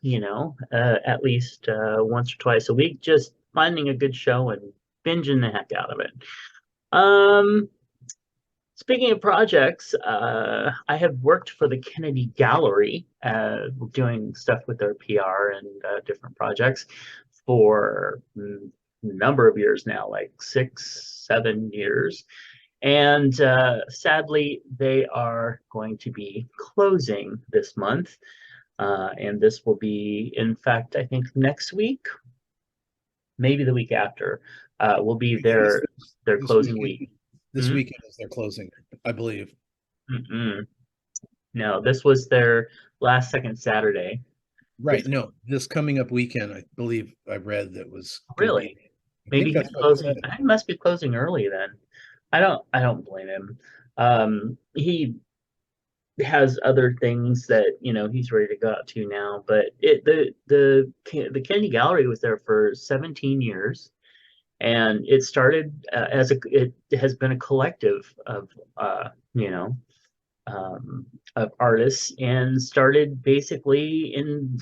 at least once or twice a week, just finding a good show and binging the heck out of it. Um, Speaking of projects, I have worked for the Kennedy Gallery, doing stuff with their PR and different projects for a number of years now, like 6, 7 years. And sadly, they are going to be closing this month. And this will be, in fact, I think next week, maybe the week after, will be This their this closing weekend. week. This Mhm. weekend is their closing, I believe. Mm-mm. No, this was their last second Saturday. Right. This No, this coming up weekend, I believe I read that was going to be. really, I maybe think he's that's what it closing. said. I must be closing early then. I don't blame him. He has other things that he's ready to go out to now. But the Kennedy Gallery was there for 17 years, and it started it has been a collective of you know of artists, and started basically in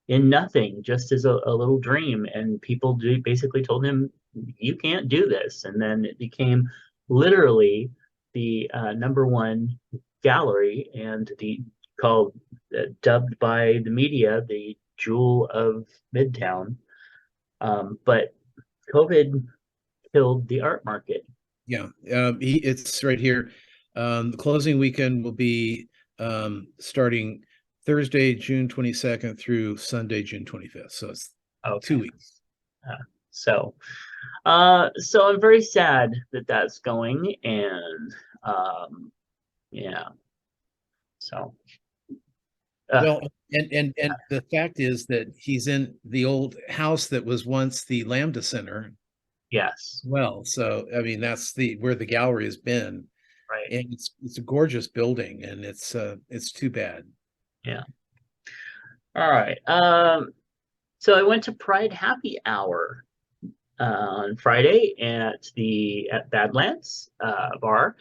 nothing, just as a little dream. And people basically told him, "You can't do this." And then it became literally the number one gallery, and the called dubbed by the media the jewel of Midtown. But COVID killed the art market. Yeah. It's right here. The closing weekend will be starting Thursday, June 22nd through Sunday, June 25th. So it's Okay. 2 weeks. Uh, so so I'm very sad that that's going. And yeah, so uh, Well, and the fact is that he's in the old house that was once the Lambda Center. yes, Well, so I mean that's the where the gallery has been, right, and it's a gorgeous building, and it's too bad. yeah. All right. So I went to Pride Happy Hour on Friday at Badlands bar,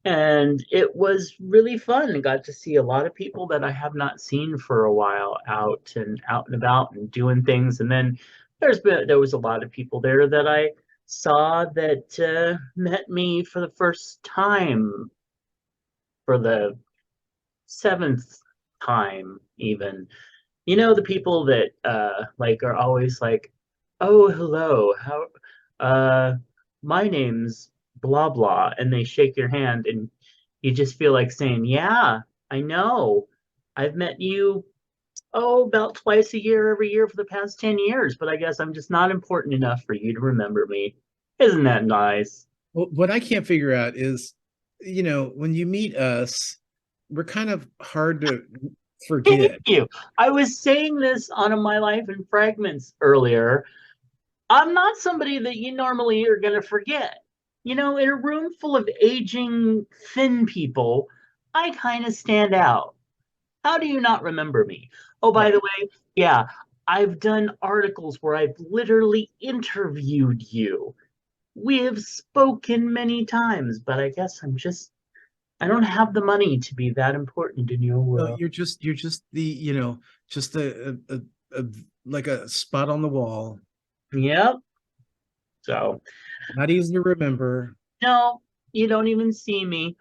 and it was really fun. I got to see a lot of people that I have not seen for a while, out and about and doing things. And then there was a lot of people there that I saw that met me for the first time, for the seventh time even. The people that like are always like, "Oh, hello, how uh my name's blah blah," and they shake your hand, and you just feel like saying, "Yeah, I know. I've met you, about twice a year every year for the past 10 years, but I guess I'm just not important enough for you to remember me." Isn't that nice? Well, what I can't figure out is, when you meet us, kind of hard to Thank forget. you. I was saying this on My Life in Fragments earlier. I'm not somebody that you normally are going to forget. In a room full of aging, thin people, I kind of stand out. How do you not remember me? Oh, by Right. the way, yeah, I've done articles where I've literally interviewed you. We have spoken many times, but I guess I don't have the money to be that important in your No, world. you're just the, just a like a spot on the wall. Yep. So, Not easy to remember. no, you don't even see me.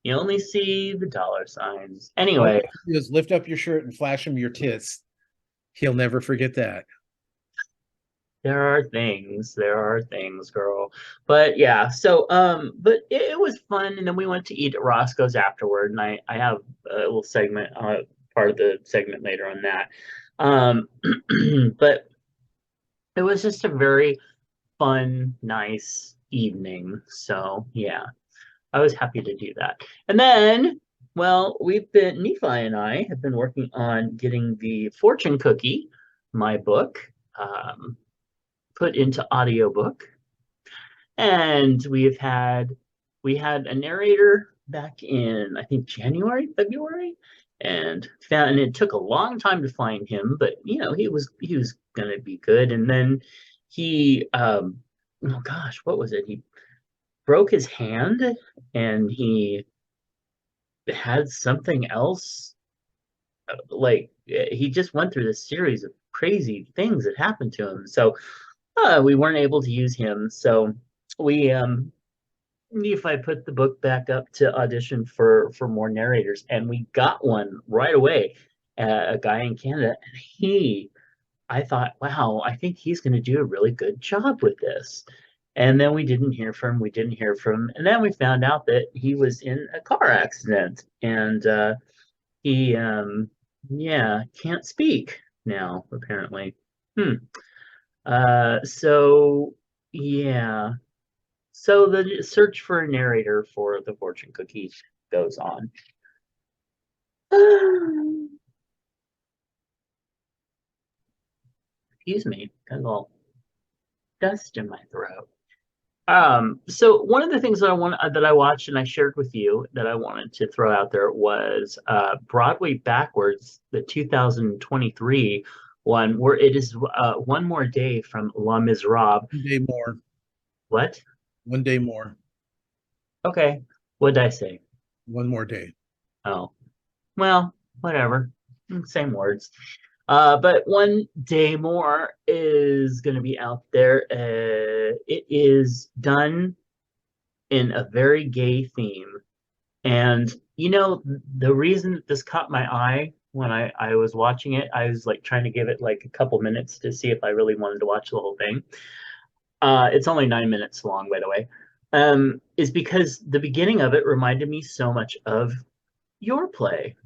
You only see the dollar signs. All you Anyway, have to do is lift up your shirt and flash him your tits. He'll never forget that. there are things, girl. But yeah, so but it was fun, and then we went to eat at Roscoe's afterward, and I have a little segment, part of the segment later on that. Um, but it was just a very fun, nice evening. So yeah, I was happy to do that. And then, well, Nephi and I have been working on getting the Fortune Cookie, my book, put into audiobook. And we had a narrator back in, I think, January, February, and it took a long time to find him, but he was gonna be good. And then he oh gosh, what was it? He broke his hand, and he had something else, like he just went through this series of crazy things that happened to him. So we weren't able to use him. So we if I put the book back up to audition for more narrators, and we got one right away, a guy in Canada, and I thought, wow, I think he's going to do a really good job with this. And then we didn't hear from him. We didn't hear from him. And then we found out that he was in a car accident, and he, yeah, can't speak now, apparently. Hmm. So, yeah. So the search for a narrator for the Fortune Cookie goes on. Excuse me, got a little dust in my throat. So one of the things that I watched and I shared with you that I wanted to throw out there was Broadway Backwards, the 2023 one, where it is one more day from Les Miserables. 1 day more. What? 1 day more. Okay. What did I say? 1 more day. Oh, well, whatever. Same words. But 1 day more is going to be out there. It is done in a very gay theme. And the reason that this caught my eye when I was watching it, I was like trying to give it like a couple minutes to see if I really wanted to watch the whole thing. It's only 9 minutes long, by the way. Is because the beginning of it reminded me so much of your play.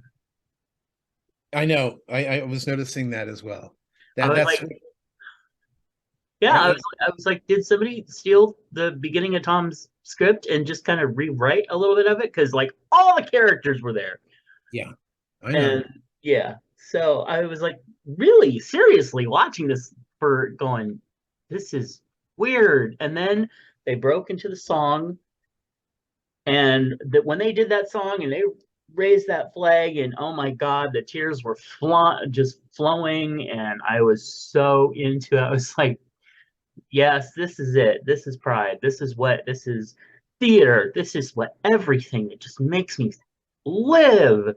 I know. I was noticing that as well. I That was that's like, yeah, I, I was like, did somebody steal the beginning of Tom's script and just kind of rewrite a little bit of it? Because like all the characters were there. yeah, I know. And yeah, so I was like, really seriously watching this for going, this is weird. And then they broke into the song, and that when they did that song and they raised that flag, and oh my God, the tears were just flowing, and I was so into it. I was like, yes, this is it. This is Pride. This is theater. This is what everything that just makes me live.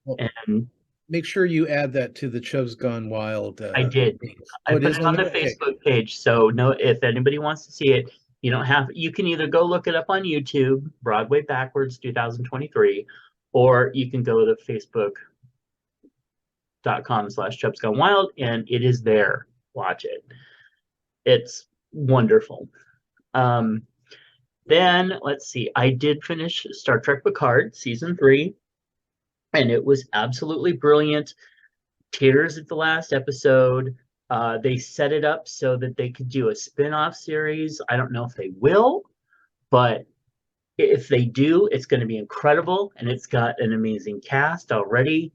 Well, And make sure you add that to the Chubbs Gone Wild I did. page. I Oh, it put is it on on there. the Okay. Facebook page. So no, if anybody wants to see it, you can either go look it up on YouTube, Broadway Backwards 2023, or you can go to facebook.com/ChubsGoneWild, and it is there. Watch it. It's wonderful. Um, then let's see. I did finish Star Trek Picard season 3, and it was absolutely brilliant. Tears at the last episode. They set it up so that they could do a spin-off series. I don't know if they will, but if they do, it's going to be incredible, and it's got an amazing cast already,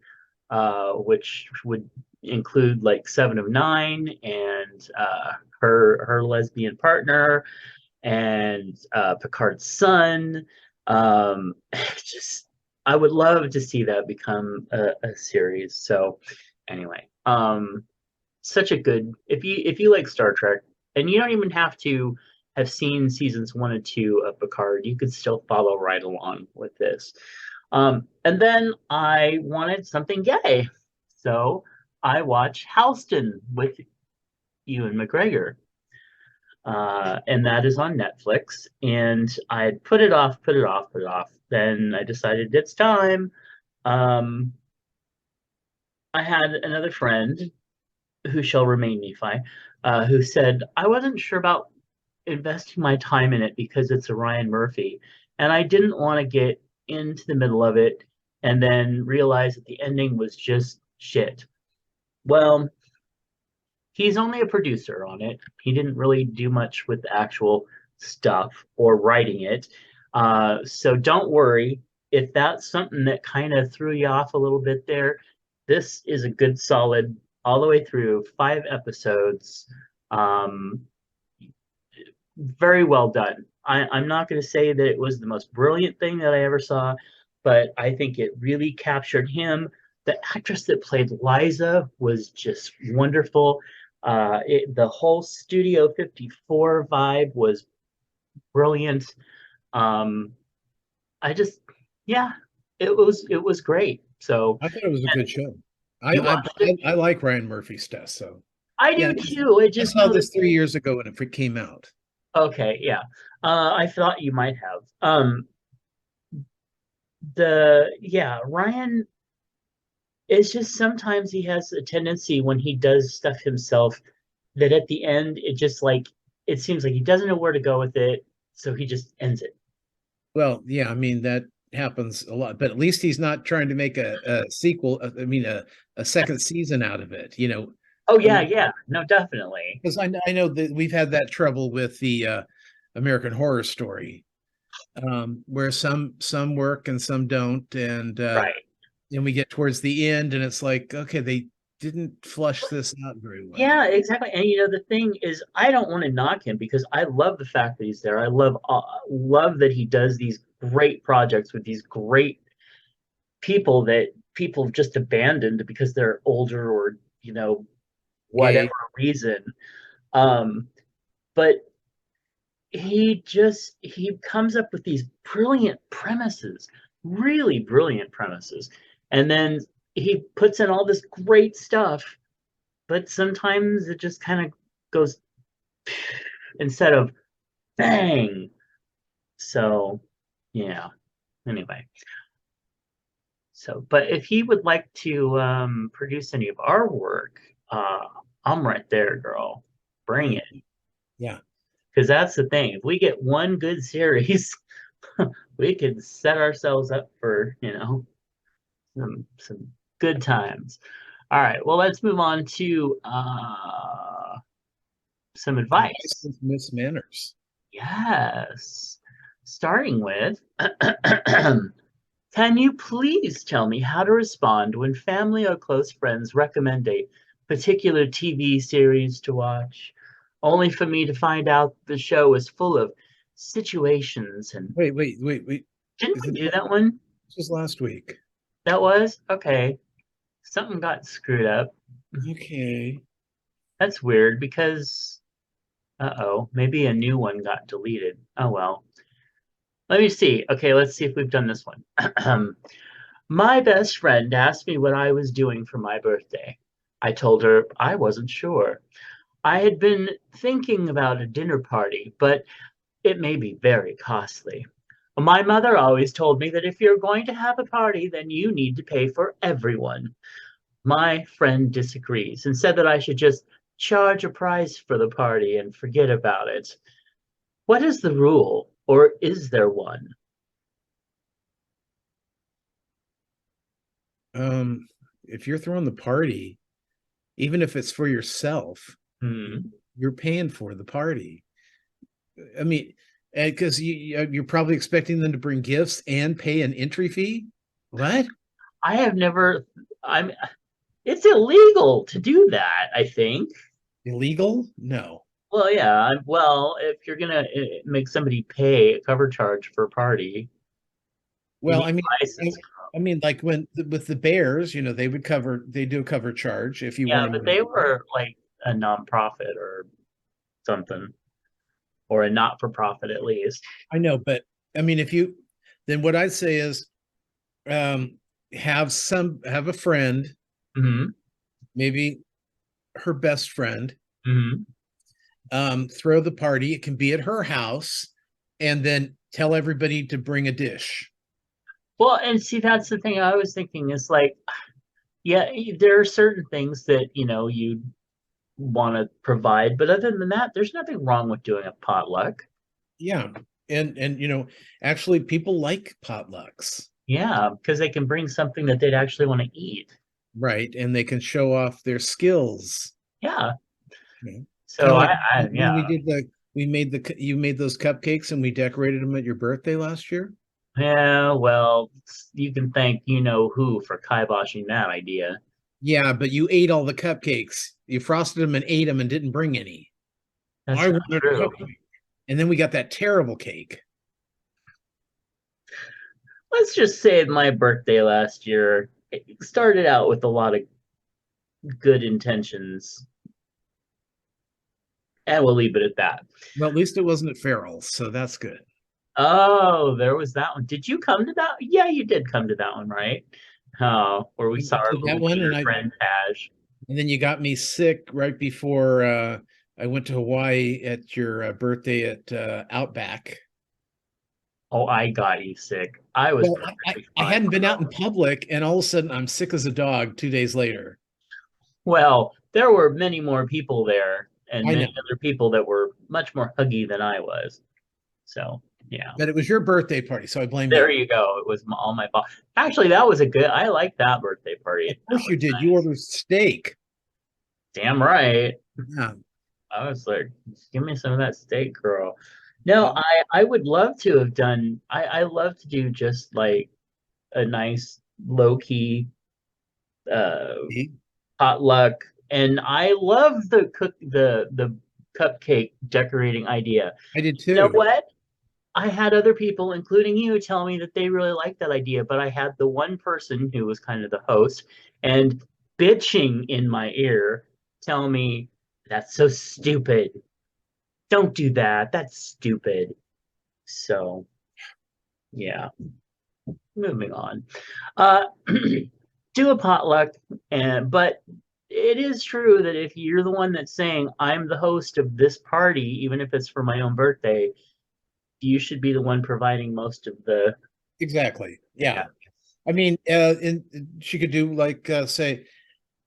which would include like Seven of Nine and her lesbian partner and Picard's son. Just I would love to see that become a series. So anyway, such a good if you like Star Trek, and you don't even have to have seen seasons 1 and 2 of Picard, you could still follow right along with this. And then I wanted something gay, so I watched Halston with Ewan McGregor, and that is on Netflix. And I had put it off, put it off, put it off. Then I decided it's time. Um, I had another friend who shall remain Nephi, who said I wasn't sure about investing my time in it because it's a Ryan Murphy, and I didn't want to get into the middle of it and then realize that the ending was just shit. Well, he's only a producer on it. He didn't really do much with the actual stuff or writing it. So don't worry if that's something that kind of threw you off a little bit there. This is a good solid all the way through 5 episodes. Um, very well done. I'm not going to say that it was the most brilliant thing that I ever saw, but I think it really captured him. The actress that played Liza was just wonderful. The whole Studio 54 vibe was brilliant. Um, I just, yeah, it was great. So I thought it was a good show. you watched it? I like Ryan Murphy stuff. So I yeah, do too. I I just saw know that. this 3 years ago when it came out. Okay, yeah. I thought you might have. The yeah, Ryan is just sometimes he has a tendency when he does stuff himself that at the end it just like it seems like he doesn't know where to go with it, so he just ends it. Well, yeah, I mean that happens a lot, but at least he's not trying to make a sequel. I mean, a second season out of it. Oh I yeah, mean, yeah. No, definitely. because I know that we've had that trouble with the American Horror Story, where some work and some don't, and Right. then we get towards the end, and it's like, okay, they didn't flush this out very Yeah, well. exactly. And the thing is, I don't want to knock him because I love the fact that he's there. I love that he does these great projects with these great people that people just abandoned because they're older or whatever Gay. reason. Um, but he comes up with these brilliant premises, really brilliant premises, and then he puts in all this great stuff, but sometimes it just kind of goes instead of bang. So yeah. Anyway, but if he would like to produce any of our work, I'm right there, girl. Bring Mm, it. yeah. Because that's the thing. If we get one good series, we could set ourselves up for, some good times. All right. Well, let's move on to some Advice advice. with Miss Manners. Yes. Starting with, can you please tell me how to respond when family or close friends recommend a particular TV series to watch, only for me to find out the show is full of situations and Wait. didn't Is we it do that one? this was last week? That was okay. Something got screwed up. Okay. That's weird because uh-oh, maybe a new one got deleted. Oh well. Let me see. Okay, let's see if we've done this one. My best friend asked me what I was doing for my birthday. I told her I wasn't sure. I had been thinking about a dinner party, but it may be very costly. My mother always told me that if you're going to have a party, then you need to pay for everyone. My friend disagrees and said that I should just charge a price for the party and forget about it. What is the rule, or is there one? If you're throwing the party, even if it's for yourself, Hmm. you're paying for the party. I mean, And because you're probably expecting them to bring gifts and pay an entry fee. What? I have never. I'm. It's illegal to do that, I think. Illegal? No. Well, yeah. Well, if you're gonna make somebody pay a cover charge for a party, you Well, need I mean, a license. like with the Bears, they do a cover charge if you Yeah, want but to. they were like a nonprofit or something, or a not-for-profit at least. I know, but I mean, then what I'd say is, um, have a friend, Hmm. maybe her best friend, Hmm. throw the party. It can be at her house, and then tell everybody to bring a dish. Well, and see, that's the thing I was thinking is like, yeah, there are certain things that you want to provide, but other than that, there's nothing wrong with doing a potluck. Yeah, and actually, people like potlucks, Yeah, because they can bring something that they'd actually want to eat. right? And they can show off their skills. Yeah. Kind So of like yeah. when you made those cupcakes and we decorated them at your birthday last year. Yeah, well, you can thank who for kiboshing that idea. Yeah, but you ate all the cupcakes. You frosted them and ate them and didn't bring any. That's I not wanted a true. cupcake. And then we got that terrible cake. Let's just say my birthday last year it started out with a lot of good intentions, and we'll leave it at that. Well, at least it wasn't at Farrell's, so that's good. Oh, there was that one. Did you come to that? Yeah, you did come to that one, right? Oh, where we I saw went our to that little one, wiener friend Taj. and then you got me sick right before I went to Hawaii at your birthday at Outback. Oh, I got you sick. I was Well, perfectly I fine. hadn't been out in public, and all of a sudden I'm sick as a dog 2 days later. Well, there were many more people there, and I know, many other people that were much more huggy than I was. So, yeah. but it was your birthday party, so I blame There you. you go. It was all my fault. Actually, that was a good. I liked that birthday party. Of That course you was did. You nice. ordered steak. Damn right. Yeah. I was like, give me some of that steak, girl. No, Um, I would love to have done. I love to do just like a nice low key uh see? potluck, and I love the cupcake decorating idea. I did You know too. what? I had other people, including you, tell me that they really liked that idea, but I had the one person who was kind of the host and bitching in my ear tell me, that's so stupid. Don't do that. That's stupid. So, yeah, moving on. Uh, do a potluck, but it is true that if you're the one that's saying, I'm the host of this party, even if it's for my own birthday, you should be the one providing most of the. Exactly. Yeah. Yeah. I mean, she could do like say,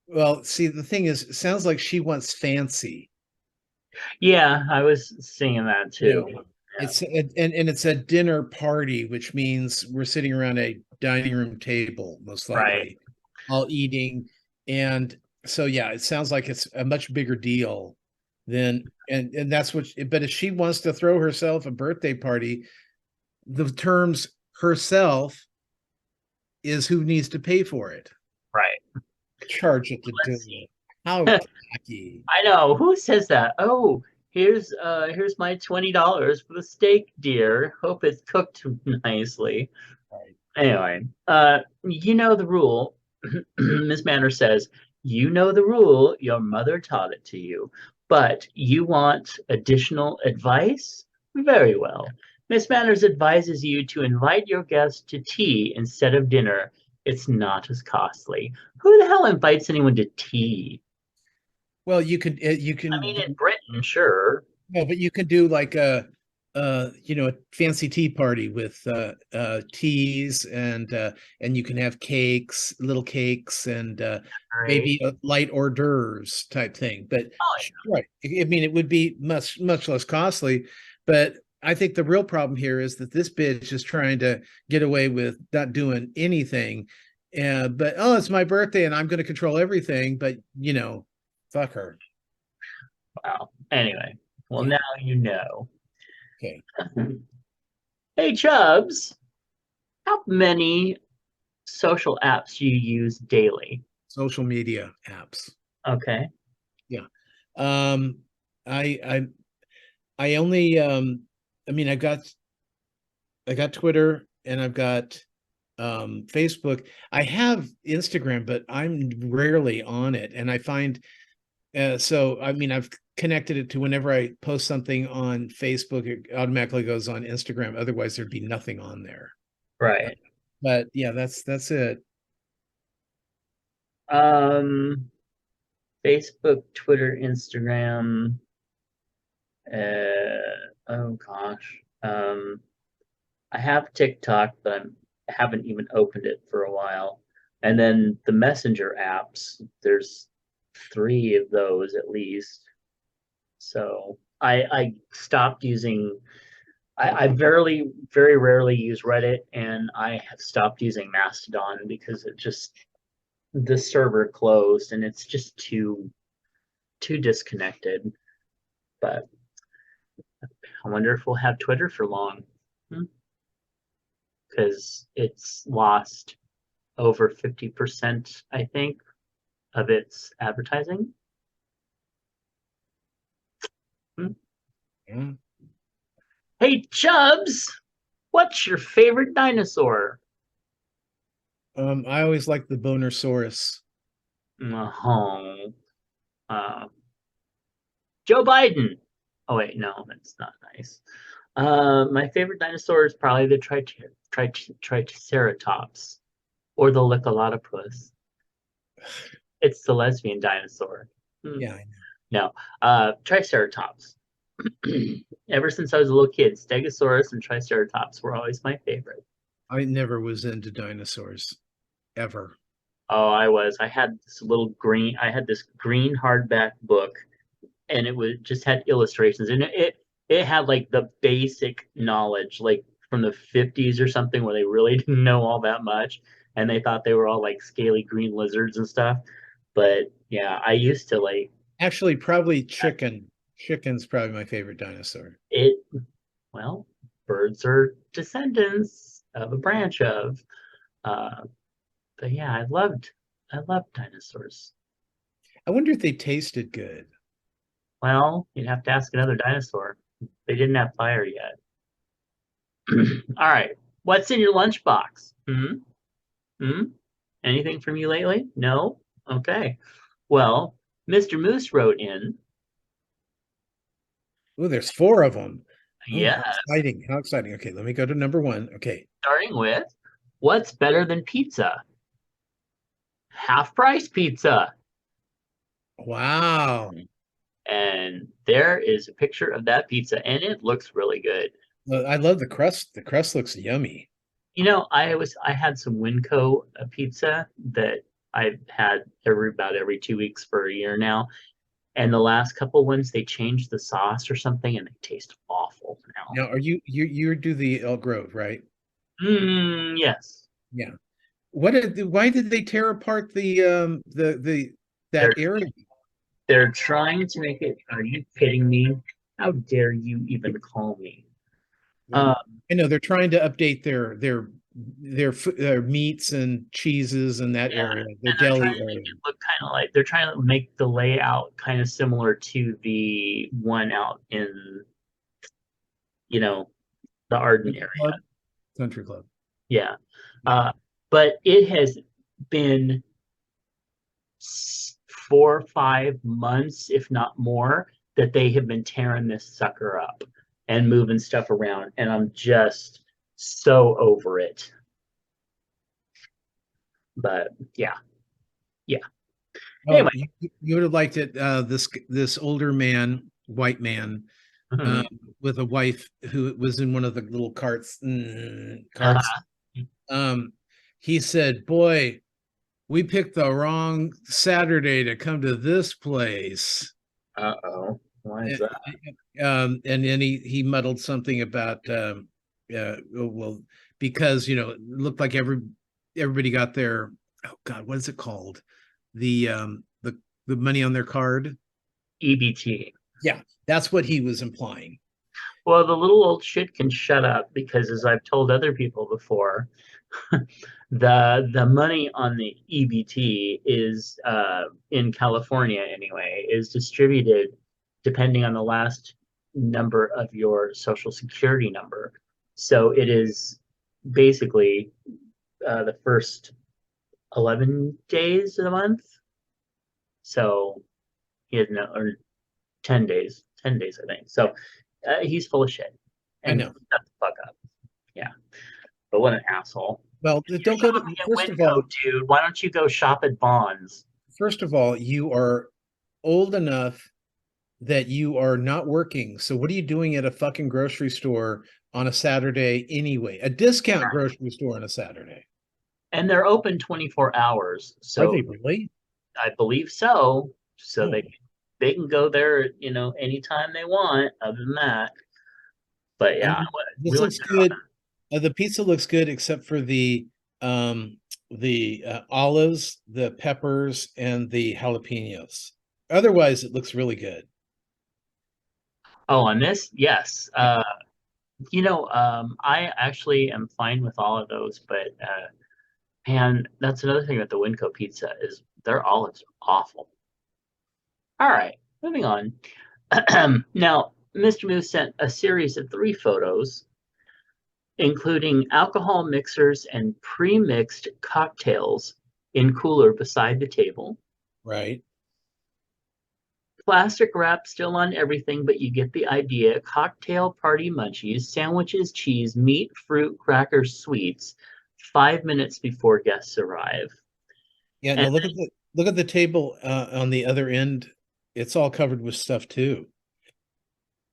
well, see, the thing is, it sounds like she wants fancy. Yeah, I was seeing that You too. know, Yeah. and it's a dinner party, which means we're sitting around a dining room table, most Right. likely, all eating. And so yeah, it sounds like it's a much bigger deal than and that's what but if she wants to throw herself a birthday party, the terms herself is who needs to pay for it. Right. Charge at the Let's door. see. How tacky. I know. Who says that? Oh, here's my $20 for the steak, dear. Hope it's cooked nicely. Right. Anyway, you know the rule. Miss Manners says, you know the rule. Your mother taught it to you. But you want additional advice? Very well. Miss Manners advises you to invite your guests to tea instead of dinner. It's not as costly. Who the hell invites anyone to tea? Well, you I can mean, in do Britain, sure. no, but you can do like a fancy tea party with teas and you can have cakes, little cakes and Right. maybe a light hors d'oeuvres type thing. But Oh, right, I mean, it would be much less costly. But I think the real problem here is that this bitch is trying to get away with not doing anything. But oh, it's my birthday and I'm going to control everything. But fuck her. wow. Anyway, well, Yeah. now you know. Okay. Hey, Chubbs, how many social apps do you use daily? Social media apps. Okay. Yeah. Um, I I I only I mean I got Twitter and I've got Facebook. I have Instagram, but I'm rarely on it. And I find so I mean I've connected it to whenever I post something on Facebook, it automatically goes on Instagram. Otherwise, there'd be nothing on there. Right. But yeah, that's it. Um, Facebook, Twitter, Instagram. Oh gosh. I have TikTok, but I haven't even opened it for a while. And then the Messenger apps, there's three of those at least. So I stopped using. I very rarely use Reddit, and I have stopped using Mastodon because it just the server closed, and it's just too disconnected. But I wonder if we'll have Twitter for long, because it's lost over 50%, I think, of its advertising. Hmm. Yeah. Hey, Chubbs, what's your favorite dinosaur? I always like the Bonersaurus. Oh, uh, Joe Biden. Oh wait, no, that's not nice. My favorite dinosaur is probably the Triceratops or the Licholotopus. It's the lesbian dinosaur. Hmm. Yeah, No, Triceratops. Ever since I was a little kid, Stegosaurus and Triceratops were always my favorite. I never was into dinosaurs ever. Oh, I was. I had this green hardback book, and it was just had illustrations, and it had like the basic knowledge, like from the 50s or something, where they really didn't know all that much, and they thought they were all like scaly green lizards and stuff. But yeah, I used to like Actually, probably chicken. Chicken's probably my favorite dinosaur. it. Well, birds are descendants of a branch of. Uh, but yeah, I loved dinosaurs. I wonder if they tasted good. Well, you'd have to ask another dinosaur. They didn't have fire yet. All right, what's in your lunchbox? Hmm? Hmm? Anything from you lately? No? Okay. Well, Mr. Moose wrote in, Oh, there's four of them. Oh, yeah, how exciting. How exciting. Okay, let me go to number one. Okay. starting with, what's better than pizza? Half price pizza. Wow. And there is a picture of that pizza, and it looks really good. Well, I love the crust. The crust looks yummy. I had some Winco pizza that I've had about every 2 weeks for a year now. And the last couple ones they changed the sauce or something and they taste awful now. Now, are you do the Elk Grove, right? Yes. Yeah. Why did they tear apart the They're that area? they're trying to make it. Are you kidding me? How dare you even call me? Well, Uh, I know they're trying to update their meats and cheeses in that yeah, area, their and they're trying deli to make area. it look kind of like they're trying to make the layout kind of similar to the one out in you know the Arden Country area. Club. Country Club. Yeah. Yeah. But it has been 4 or 5 months, if not more, that they have been tearing this sucker up and moving stuff around. And I'm just so over it. But yeah, yeah. Oh, Anyway, you would have liked it. This older man, white man, uh, mhm, with a wife who was in one of the little carts. uh-huh. Um, he said, "Boy, we picked the wrong Saturday to come to this place." Uh-oh. Why is that? And then he muddled something about well, because it looked like everybody got their, oh God, what is it called, the the money on their card. EBT. Yeah, that's what he was implying. Well, the little old shit can shut up because, as I've told other people before, the money on the EBT is in California anyway is distributed depending on the last number of your social security number. So it is basically the first 11 days of the month. So he had no, or 10 days, I think. So he's full of shit. I And know. shut the fuck up. Yeah. But what an asshole. Well, You're don't go to, shopping at Winco, dude. Why don't you go shop at Bonds? first of all, you are old enough that you are not working. So what are you doing at a fucking grocery store on a Saturday anyway? A discount grocery store on a Saturday. And they're open 24 hours. Are So they really? I believe so. So Oh. they can go there, anytime they want, other than that. But yeah, And we this went looks there on good. The pizza looks good except for um the olives, the peppers, and the jalapenos. Otherwise, it looks really good. Oh, on this? Yes. Yeah. I actually am fine with all of those, but man, that's another thing with the Winco pizza is their olives are awful. All right, moving on. Now, Mr. Moose sent a series of 3 photos, including alcohol mixers and pre-mixed cocktails in cooler beside the table. Right. Plastic wrap still on everything, but you get the idea. Cocktail party munchies, sandwiches, cheese, meat, fruit, crackers, sweets, 5 minutes before guests arrive. Yeah, And, no, look at the table on the other end. It's all covered with stuff too.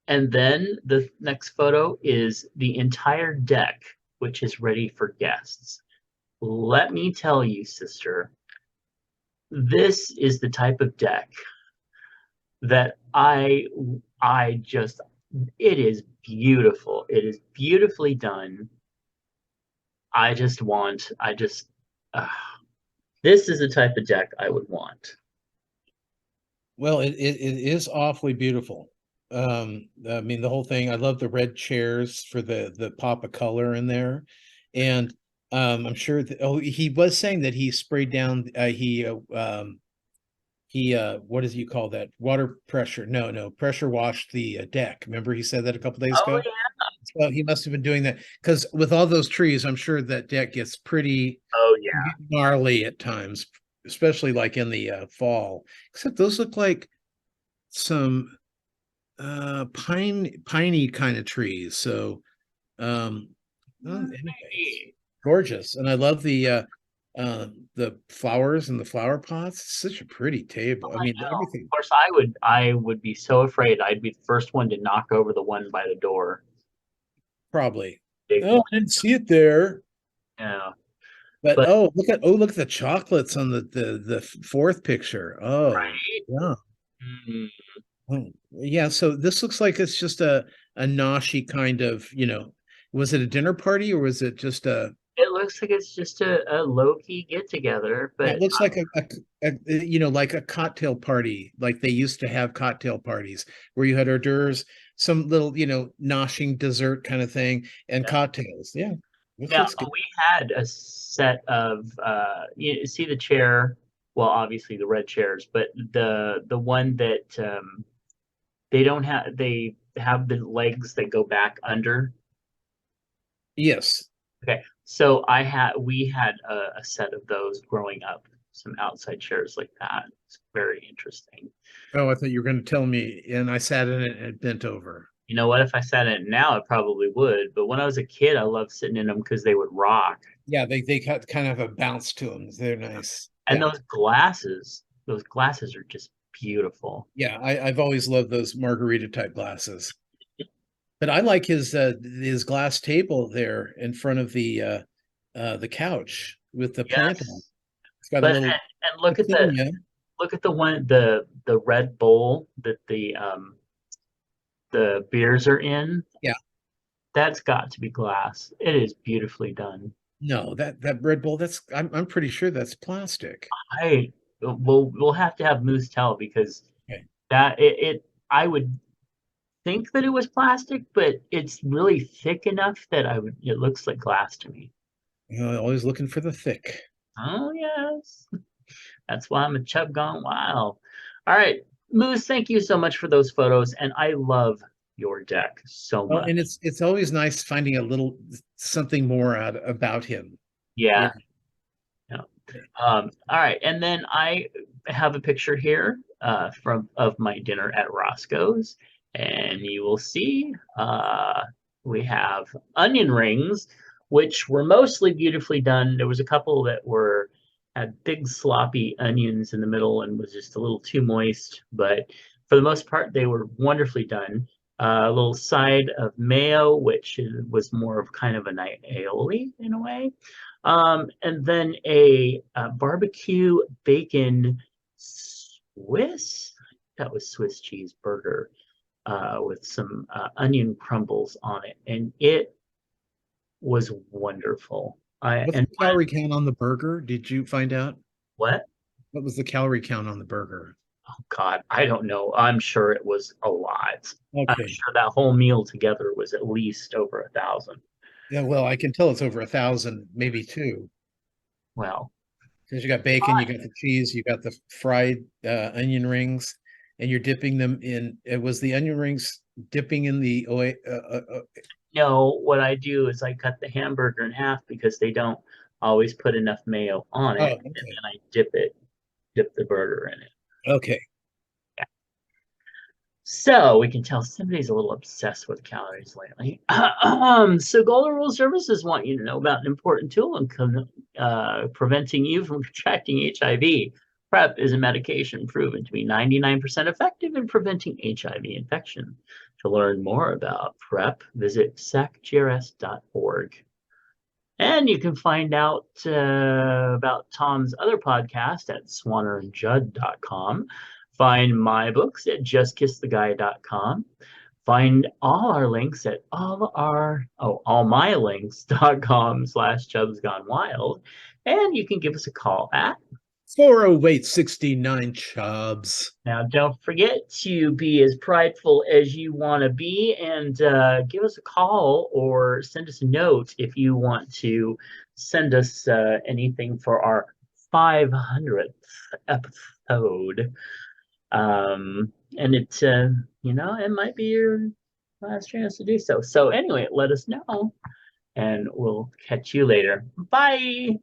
and then the next photo is the entire deck, which is ready for guests. Let me tell you, sister, this is the type of deck that I just it is beautiful. It is beautifully done. I just uh, this is the type of deck I would want. Well, it is awfully beautiful. I mean, the whole thing. I love the red chairs for the pop of color in there, and I'm sure that, oh, he was saying that he sprayed down. He what does you call that? Water pressure? No, pressure washed the deck. Remember, he said that a couple days Oh ago. So he must have been doing that because with all those trees, I'm sure that deck gets pretty oh yeah. gnarly at times, especially like in the fall. Except those look like some piney kind of trees. So anyways, gorgeous. And I love the flowers and the flower pots. It's such a pretty table. I I mean, know. everything Of course, I would be so afraid I'd be the first one to knock over the one by the door. probably. Big Oh, one. I didn't see it there. Yeah. But But look at the chocolates on the fourth picture. Oh, right. yeah. Mm, Oh, yeah, so this looks like it's just a noshy kind of, was it a dinner party or was it just it looks like it's just a low-key get together, yeah, but it looks like like a cocktail party, like they used to have cocktail parties where you had hors d'oeuvres, some little, noshing dessert kind of thing, and cocktails. Yeah, this now looks good. we had a set of you see the chair, well, obviously the red chairs, but the one that they have the legs that go back under. Yes. Okay, so we had a set of those growing up, some outside chairs like that. It's very interesting. Oh, I thought you were going to tell me, and I sat in it and it bent over. You know what? If I sat in it now, it probably would. But when I was a kid, I loved sitting in them because they would rock. Yeah, they kind of have a bounce to them. They're nice. And Yeah. those glasses are just beautiful. Yeah, I've always loved those margarita type glasses. But I like his glass table there in front of the couch with the plant on. Yes. It's got a But little and look at petunia. the one the red bowl that the beers are in. Yeah. That's got to be glass. It is beautifully done. No, that Red Bull, I'm pretty sure that's plastic. I we'll have to have Moose tell because Okay. that it I would think that it was plastic, but it's really thick enough that it looks like glass to me. Always looking for the thick. Oh yes. That's why I'm a chub gone wild. All right, Moose, thank you so much for those photos, and I love your deck so Well, much. and it's always nice finding a little something more out about him. Yeah. Yeah. All right, and then I have a picture here from of my dinner at Roscoe's, and you will see we have onion rings, which were mostly beautifully done. There was a couple that were had big sloppy onions in the middle and was just a little too moist, but for the most part, they were wonderfully done. A little side of mayo, which was more of kind of an aioli in a way. And then a barbecue bacon Swiss, that was Swiss cheese burger with some onion crumbles on it, and it was wonderful. What's And the calorie count on the burger? Did you find out? what? What was the calorie count on the burger? Oh God, I don't know. I'm sure it was a lot. I'm Okay. sure that whole meal together was at least over 1,000. Yeah, well, I can tell it's over 1,000, maybe two. Well, Because you got bacon, you got the cheese, you got the fried onion rings, and you're dipping them in. It was the onion rings dipping in the oil. no, what I do is I cut the hamburger in half because they don't always put enough mayo on Oh, it, and okay. then I dip the burger in it. Okay. Yeah. So we can tell somebody's a little obsessed with calories lately. So Golden Rule Services want you to know about an important tool in preventing you from contracting HIV. PrEP is a medication proven to be 99% effective in preventing HIV infection. To learn more about PrEP, visit sacgrs.org. And you can find out about Tom's other podcast at swannerandjudd.com. Find my books at justkisstheguy.com. Find all our links at allmylinks.com/chubsgonewild. And you can give us a call at 408-69 Chubbs. Now, don't forget to be as prideful as you want to be and give us a call or send us a note if you want to send us anything for our 500th episode. And it might be your last chance to do so. So, anyway, let us know and we'll catch you later. Bye.